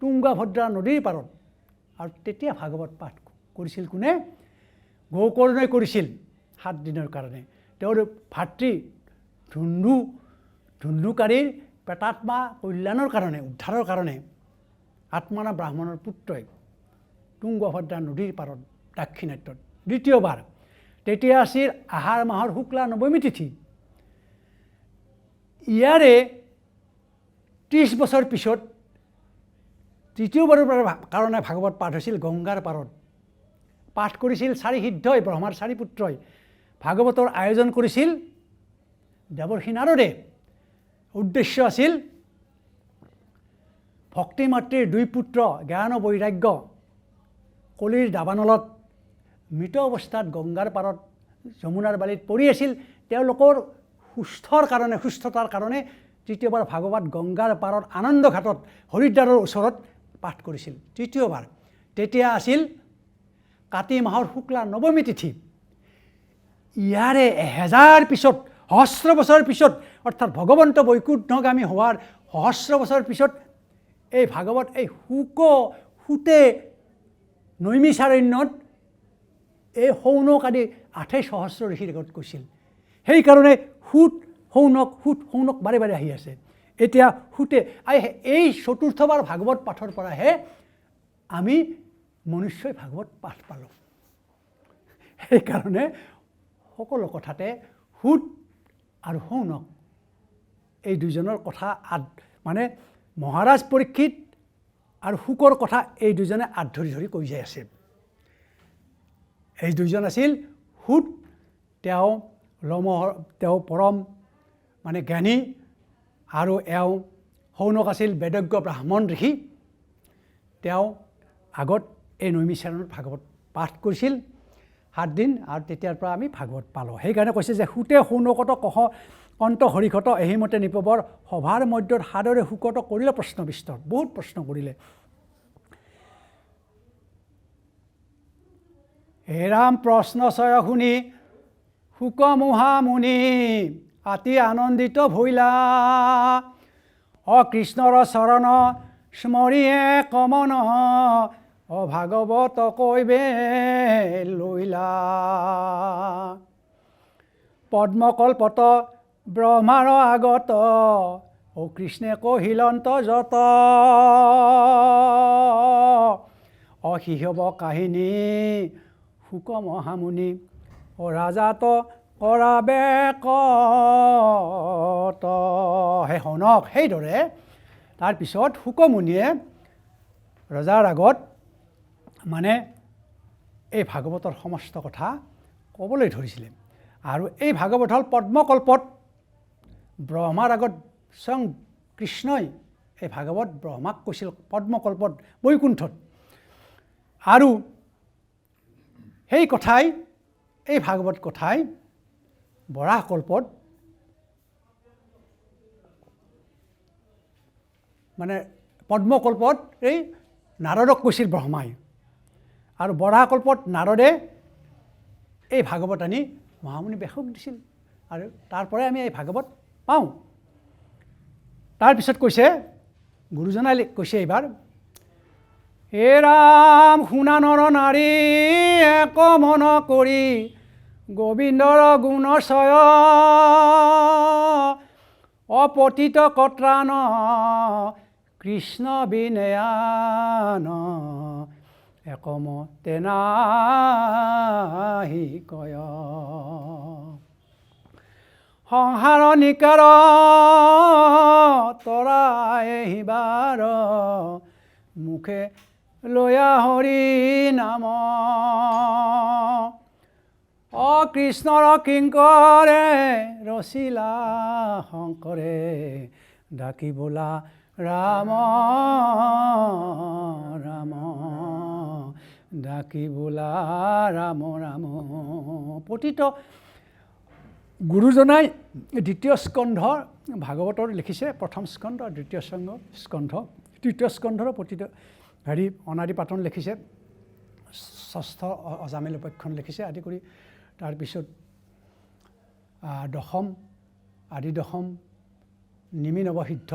তুংগভদ্ৰা নদীৰ পাৰত। আৰু তেতিয়া ভাগৱত পাঠ কৰিছিল কোনে? গোকৰ্ণই কৰিছিল 7 দিনৰ কাৰণে। তেওঁৰ ভাতৃ ধুন্ধুকাৰীৰ প্ৰেতাত্মা কল্যাণৰ কাৰণে, উদ্ধাৰৰ কাৰণে আত্মানা ব্ৰাহ্মণৰ পুত্ৰই তুংগভদ্ৰা নদীৰ পাৰত দাক্ষিণাত্যত দ্বিতীয়বাৰ, তেতিয়া আছিল আহাৰ মাহৰ শুক্লা নৱমী তিথি। ইয়াৰে 30 বছৰ পিছত তৃতীয়বাৰৰ কাৰণে ভাগৱত পাঠ হৈছিল গংগাৰ পাৰত। পাঠ কৰিছিল 4 সিদ্ধই, ব্ৰহ্মাৰ 4 পুত্ৰই। ভাগৱতৰ আয়োজন কৰিছিল দেৱৰ্ষি নাৰদে। উদ্দেশ্য আছিল ভক্তি মাতৃৰ 2 পুত্ৰ জ্ঞান বৈৰাগ্য কলিৰ দাবানলত মৃত অৱস্থাত গংগাৰ পাৰত যমুনাৰ বালিত পৰি আছিল। তেওঁলোকৰ সুস্থতাৰ কাৰণে তৃতীয়বাৰ ভাগৱত গংগাৰ পাৰত আনন্দ ঘাটত হৰিদ্বাৰৰ ওচৰত পাঠ কৰিছিল তৃতীয়বাৰ। তেতিয়া আছিল কাতি মাহৰ শুক্লা নৱমী তিথি। ইয়াৰে 1000 পিছত, সহস্ৰ বছৰ পিছত, অৰ্থাৎ ভগৱন্ত বৈকুণ্ঠগামী হোৱাৰ সহস্ৰ বছৰ পিছত এই ভাগৱত এই সুতে নৈমিষাৰণ্যত এই শৌনক আদি 28 সহস্ৰ ঋষিৰ আগত কৈছিল। সেইকাৰণে সুত শৌনক বাৰে বাৰে আহি আছে। এতিয়া সুতে এই চতুৰ্থবাৰ ভাগৱত পাঠৰ পৰাহে আমি মনুষ্যই ভাগৱত পাঠ পালোঁ। সেইকাৰণে সকলো কথাতে সুত আৰু শৌনক এই দুজনৰ কথা মানে মহাৰাজ পৰীক্ষিত আৰু শুকৰ কথা এই দুজনে আঁত ধৰি ধৰি কৈ যাই আছে। এই দুজন আছিল সুত, তেওঁ পৰম মানে জ্ঞানী, আৰু শৌনক আছিল বেদজ্ঞ ব্ৰাহ্মণ ঋষি। তেওঁ আগত এই নৈমিষাৰণ্যত ভাগৱত পাঠ কৰিছিল 7 দিন, আৰু তেতিয়াৰ পৰা আমি ভাগৱত পালোঁ। সেইকাৰণে কৈছে যে সুতে শৌনকত কণ্ঠ হৰিঘট এহিমতে নিপবৰ সভাৰ মধ্যত সাদৰে শুকত কৰিলে প্ৰশ্ন বিস্তৰ। বহুত প্ৰশ্ন কৰিলে। হে ৰাম প্ৰশ্ন চয় শুনি শুক মহামুনি আতি আনন্দিত ভৈলা, কৃষ্ণৰ চৰণ স্মৰিয়ে কমন ভাগৱত কৈবে লৈলা। পদ্মকল্পত ব্ৰহ্মাৰ আগত কৃষ্ণে কহিলন্ত যত, শিহব কাহিনী শুক মহামুনি ৰাজাত কৰাবে কত। হে শৌনক, সেইদৰে তাৰপিছত শুকমুনিয়ে ৰজাৰ আগত মানে এই ভাগৱতৰ সমস্ত কথা ক'বলৈ ধৰিছিলে। আৰু এই ভাগৱত হ'ল পদ্মকল্পত, ব্ৰহ্মাৰ আগত স্বয়ং কৃষ্ণই এই ভাগৱত ব্ৰহ্মাক কৈছিল পদ্মকল্পত বৈকুণ্ঠত। আৰু সেই কথাই, এই ভাগৱত কথাই বৰাহকল্পত মানে পদ্মকল্পত এই নাৰদক কৈছিল ব্ৰহ্মাই, আৰু বৰাহকল্পত নাৰদে এই ভাগৱত আনি মহামুনি ব্যাসক দিছিল, আৰু তাৰ পৰাই আমি এই ভাগৱত পাওঁ। তাৰপিছত কৈছে গুৰুজনাই কৈছে এইবাৰ, হে ৰাম শুনা নৰ নাৰী এক মন কৰি গোবিন্দৰ গুণ চয়, অপতিত কত্ৰান কৃষ্ণ বিনয়ান একমতে নাহি কয়। সংসাৰ নিকাৰ তৰা আহিবাৰ মুখে লয়া হৰি নাম, কৃষ্ণৰ কিংকৰে ৰচিলা শংকৰে ডাকি বোলা ৰাম ৰাম, ডাকি বোলা ৰাম ৰাম। পতিত গুৰুজনাই দ্বিতীয় স্কন্ধ ভাগৱতৰ লিখিছে, প্ৰথম স্কন্ধ, দ্বিতীয় স্কন্ধ, তৃতীয় স্কন্ধৰ পতিত অনাদি পাতন লিখিছে, ষষ্ঠ অজামিল উপাখ্যান লিখিছে আদি কৰি। তাৰপিছত দশম, আদি দশম, নিমি নৱসিদ্ধ,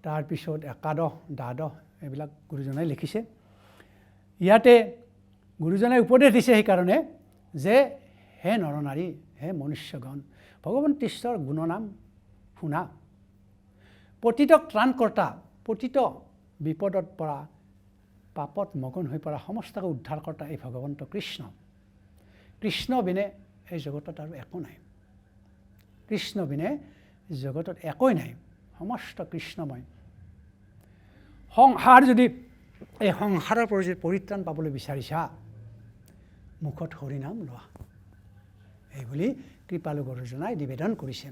তাৰপিছত একাদশ, দ্বাদশ এইবিলাক গুৰুজনাই লিখিছে। ইয়াতে গুৰুজনাই উপদেশ দিছে সেইকাৰণে যে হে নৰনাৰী, হে মনুষ্যগণ, ভগৱান কৃষ্ণৰ গুণনাম শুনা। পতিতক ত্ৰাণকৰ্তা, পতিত বিপদত পৰা, পাপত মগন হৈ পৰা সমস্তকে উদ্ধাৰ কৰ্তা এই ভগৱন্ত কৃষ্ণ। কৃষ্ণ বিনে এই জগতত আৰু একো নাই। কৃষ্ণ বিনে জগতত একোৱেই নাই, সমস্ত কৃষ্ণময়। সংসাৰ যদি এই সংসাৰৰ পৰা যদি পৰিত্ৰাণ পাবলৈ বিচাৰিছা, মুখত হৰিনাম লোৱা, এইবুলি কৃপালু গুৰুজনাই নিবেদন কৰিছে।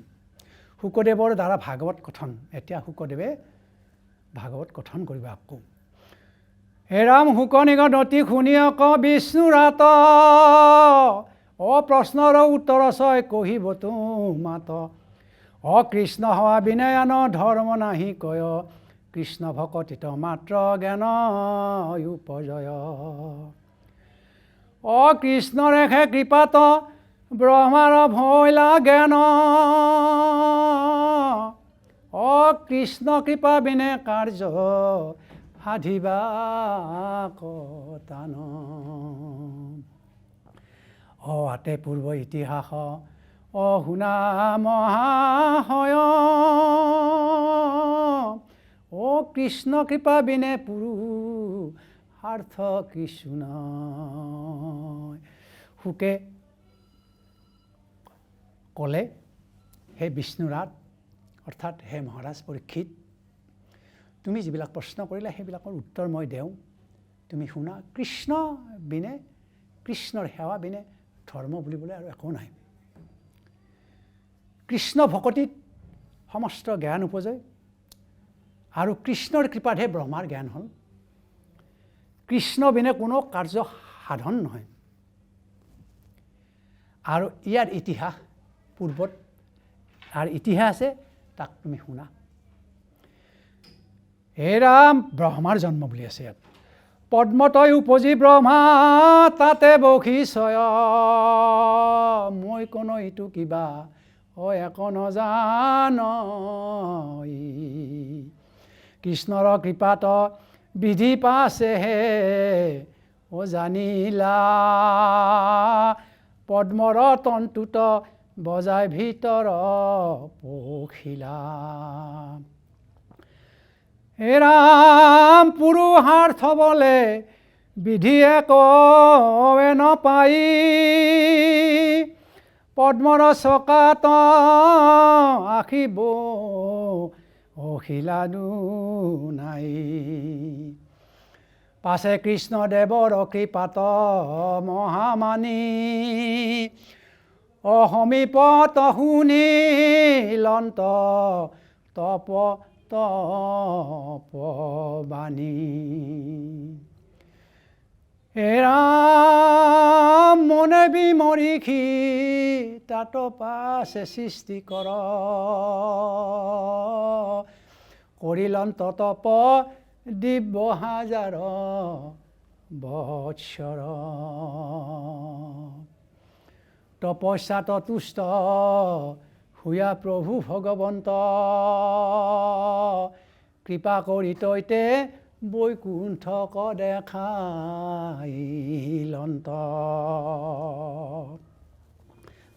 শুকদেৱৰ দ্বাৰা ভাগৱত কথন, এতিয়া শুকদেৱে ভাগৱত কথন কৰিব আকৌ। হে ৰাম শুক নিগদতি শুনি অক বিষ্ণুৰাত, অপ্ৰশ্নৰ উত্তৰ ছয় কহিব তোমাত। অকৃষ্ণ হোৱা বিনয়ন ধৰ্ম নাহি কয়, কৃষ্ণ ভকতিত মাত্ৰ জ্ঞান উপজয়। অকৃষ্ণ ৰেখে কৃপাত ব্ৰহ্মাৰ ভৈলা জ্ঞান, অকৃষ্ণ কৃপা বিনে কাৰ্য সাধিবা কটান। আতে পূৰ্ব ইতিহাস শুনা মহাশয়, কৃষ্ণ কৃপা বিনে পুৰুষাৰ্থ কিছু নাই। শুকে ক'লে, হে বিষ্ণুৰাত অৰ্থাৎ হে মহাৰাজ পৰীক্ষিত, তুমি যিবিলাক প্ৰশ্ন কৰিলা সেইবিলাকৰ উত্তৰ মই দেওঁ, তুমি শুনা। কৃষ্ণ বিনে, কৃষ্ণৰ সেৱা বিনে ধৰ্ম বুলিবলৈ আৰু একো নাই। কৃষ্ণ ভকতিত সমস্ত জ্ঞান উপজয়, আৰু কৃষ্ণৰ কৃপাতহে ব্ৰহ্মাৰ জ্ঞান হ'ল। কৃষ্ণ বিনে কোনো কাৰ্য সাধন নহয়। আৰু ইয়াৰ ইতিহাস পূৰ্বত আৰু ইতিহাস আছে, তাক তুমি শুনা। হে ৰাম, ব্ৰহ্মাৰ জন্ম বুলি আছে ইয়াত। পদ্মতই উপজি ব্ৰহ্মা তাতে বহিছয়, মই কোনো ইটো কিবা এক নজানই। কৃষ্ণৰ কৃপাত বিধি পাছেহে জানিলা, পদ্মৰ তন্তুত বজাই ভিতৰ পখিলা। হে ৰাম, পুৰুষাৰ্থ বলে বিধিয়ে কৱে নপাই, পদ্মৰ চকাত আখিব অখিলাদু নাই। পাছে কৃষ্ণদেৱৰ কৃপাত মহামানী, অসমীপত শুনিলন্ত তপ তপবাণী। হে ৰাম, মনে বিমৰিষি তাত পাছে সৃষ্টি কৰ, কৰিলন্ত তপ দিব্য হাজাৰ বৎসৰ। তপস্যাত তুষ্ট হুয়া প্ৰভু ভগৱন্ত, কৃপা কৰি তৈতে বৈকুণ্ঠক দেখাইলন্ত।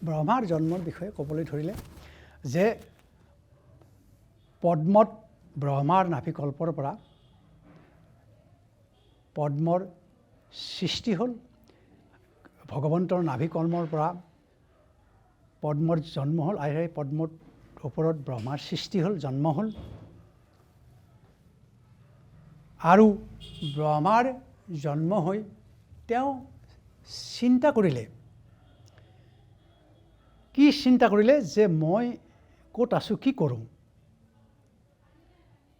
ব্ৰহ্মাৰ জন্মৰ বিষয়ে ক'বলৈ ধৰিলে যে পদ্মত ব্ৰহ্মাৰ নাভিকল্পৰ পৰা পদ্মৰ সৃষ্টি হ'ল, ভগৱন্তৰ নাভিকল্মৰ পৰা পদ্মৰ জন্ম হ'ল, আৰু সেই পদ্মৰ ওপৰত ব্ৰহ্মাৰ সৃষ্টি হ'ল, জন্ম হ'ল। আৰু ব্ৰহ্মাৰ জন্ম হৈ তেওঁ চিন্তা কৰিলে, কি চিন্তা কৰিলে যে মই ক'ত আছোঁ, কি কৰোঁ,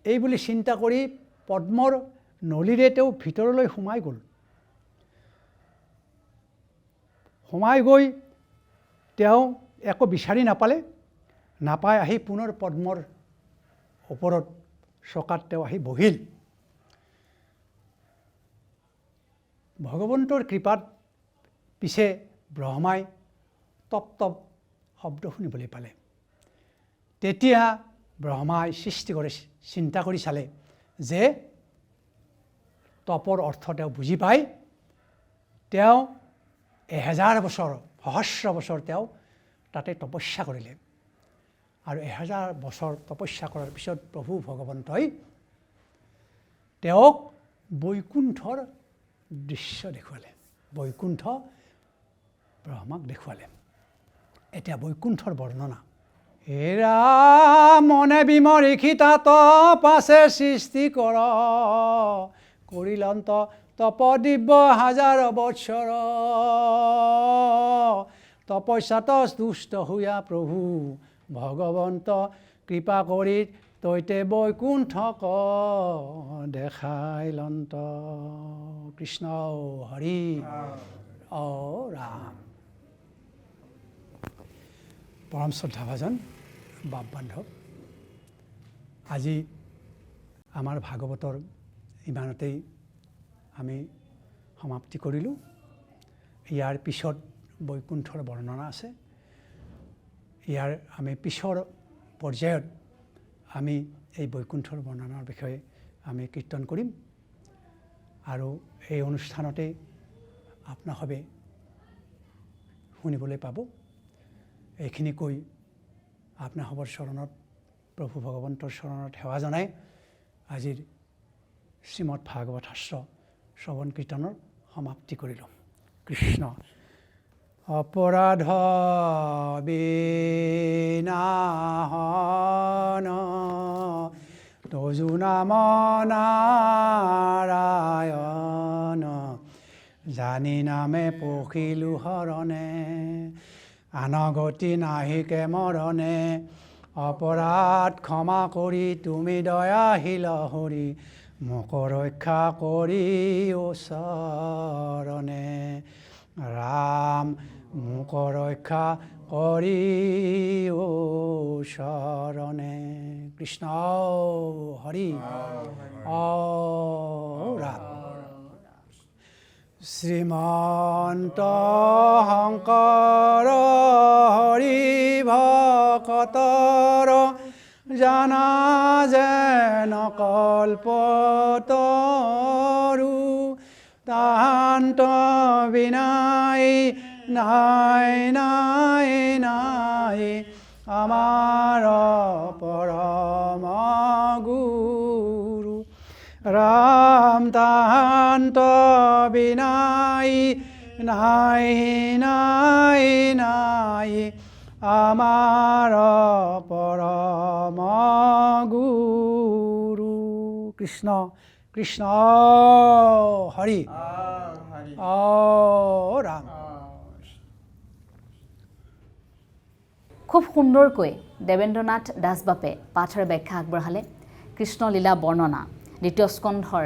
এই বুলি চিন্তা কৰি পদ্মৰ নলীৰে তেওঁ ভিতৰলৈ সোমাই গ'ল। সোমাই গৈ তেওঁ একো বিচাৰি নাপালে, নাপাই আহি পুনৰ পদ্মৰ ওপৰত চকাত তেওঁ আহি বহিল। ভগৱন্তৰ কৃপাত পিছে ব্ৰহ্মাই তপ তপ শব্দ শুনিবলৈ পালে। তেতিয়া ব্ৰহ্মাই সৃষ্টি কৰি চিন্তা কৰি চালে যে তপৰ অৰ্থ তেওঁ বুজি পায়। তেওঁ 1000 বছৰ সহস্ৰ বছৰ তেওঁ তাতে তপস্যা কৰিলে আৰু 1000 বছৰ তপস্যা কৰাৰ পিছত প্ৰভু ভগৱন্তই তেওঁক বৈকুণ্ঠৰ দৃশ্য দেখুৱালে। বৈকুণ্ঠ ব্ৰহ্মাক দেখুৱালে। এতিয়া বৈকুণ্ঠৰ বৰ্ণনা। হেৰা মনে বিমৰিষিতা তপ আছে সৃষ্টি কৰ, কৰিলন্ত তপ দিব্য 1000 বৎসৰ, তপস্যাত দুষ্ট হৈয়া প্ৰভু ভগৱন্ত, কৃপা কৰি তৈতে বৈকুণ্ঠক দেখাইলন্ত। কৃষ্ণ হৰি অ ৰাম। পৰম শ্ৰদ্ধাভাজন বাপ বান্ধৱ, আজি আমাৰ ভাগৱতৰ ইমানতেই আমি সমাপ্তি কৰিলোঁ। ইয়াৰ পিছত বৈকুণ্ঠৰ বৰ্ণনা আছে। ইয়াৰ আমি পিছৰ পৰ্যায়ত আমি এই বৈকুণ্ঠৰ বৰ্ণনাৰ বিষয়ে আমি কীৰ্তন কৰিম আৰু এই অনুষ্ঠানতে আপোনাসৱে শুনিবলৈ পাব। এইখিনি কৈ আপোনাসৱৰ চৰণত, প্ৰভু ভগৱন্তৰ চৰণত সেৱা জনাই আজিৰ শ্ৰীমদ ভাগৱত শাস্ত্ৰ শ্ৰৱণ কীৰ্তনৰ সমাপ্তি কৰিলোঁ। কৃষ্ণ। অপৰাধ বিনাশন তজু নাম নাৰায়ণ, জানি নামে পখিলো হৰণে, আনগতি নাহিকে মৰণে, অপৰাধ ক্ষমা কৰি তুমি দয়াশীল হৰি, মোক ৰক্ষা কৰি ওচৰণে। ৰাম মোক ৰক্ষা কৰি ওচৰণে। কৃষ্ণ হৰি অ ৰাম। শ্ৰীমন্ত শংকৰ হৰি ভকতৰ, জানা যেন কল্পতৰু, তাহান্ত বিনাই নাই নাই নাই, আমাৰ পৰম গুৰু। ৰাম তাহান্ত বিনাই নাই নাই নাই, আমাৰ পৰম গুৰু। কৃষ্ণ কৃষ্ণ হৰি অ ৰাম। খুব সুন্দৰকৈ দেৱেন্দ্ৰনাথ দাসবাপে পাঠ আৰু ব্যাখ্যা আগবঢ়ালে। কৃষ্ণলীলা বৰ্ণনা দ্বিতীয় স্কন্ধৰ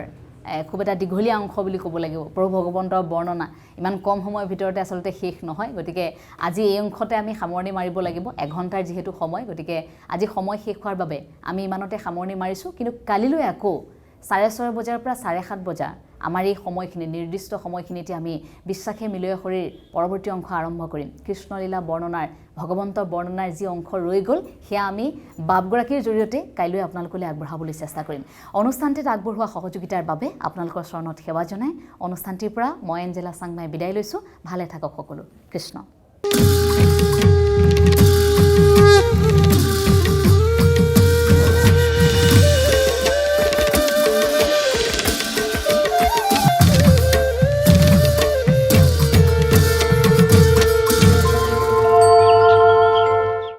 খুব এটা দীঘলীয়া অংশ বুলি ক'ব লাগিব। প্ৰভু ভগৱন্তৰ বৰ্ণনা ইমান কম সময়ৰ ভিতৰতে আচলতে শেষ নহয়। গতিকে আজি এই অংশতে আমি সামৰণি মাৰিব লাগিব। 1 ঘণ্টাৰ যিহেতু সময়, গতিকে আজি সময় শেষ হোৱাৰ বাবে আমি ইমানতে সামৰণি মাৰিছোঁ। কিন্তু কালিলৈ আকৌ 6:30 বজাৰ পৰা 7:30 বজা আমাৰ এই সময়খিনি, নিৰ্দিষ্ট সময়খিনিতে আমি বিশ্বাসে মিলয় শৰীৰ পৰৱৰ্তী অংশ আৰম্ভ কৰিম। কৃষ্ণলীলা বৰ্ণনাৰ, ভগৱন্তৰ বৰ্ণনাৰ যি অংশ ৰৈ গ'ল সেয়া আমি বাপগৰাকীৰ জৰিয়তে কাইলৈ আপোনালোকলৈ আগবঢ়াবলৈ চেষ্টা কৰিম। অনুষ্ঠানটিত আগবঢ়োৱা সহযোগিতাৰ বাবে আপোনালোকৰ চৰণত সেৱা জনাই অনুষ্ঠানটিৰ পৰা মই এঞ্জেলা চাংমাই বিদায় লৈছোঁ। ভালে থাকক সকলো। কৃষ্ণ।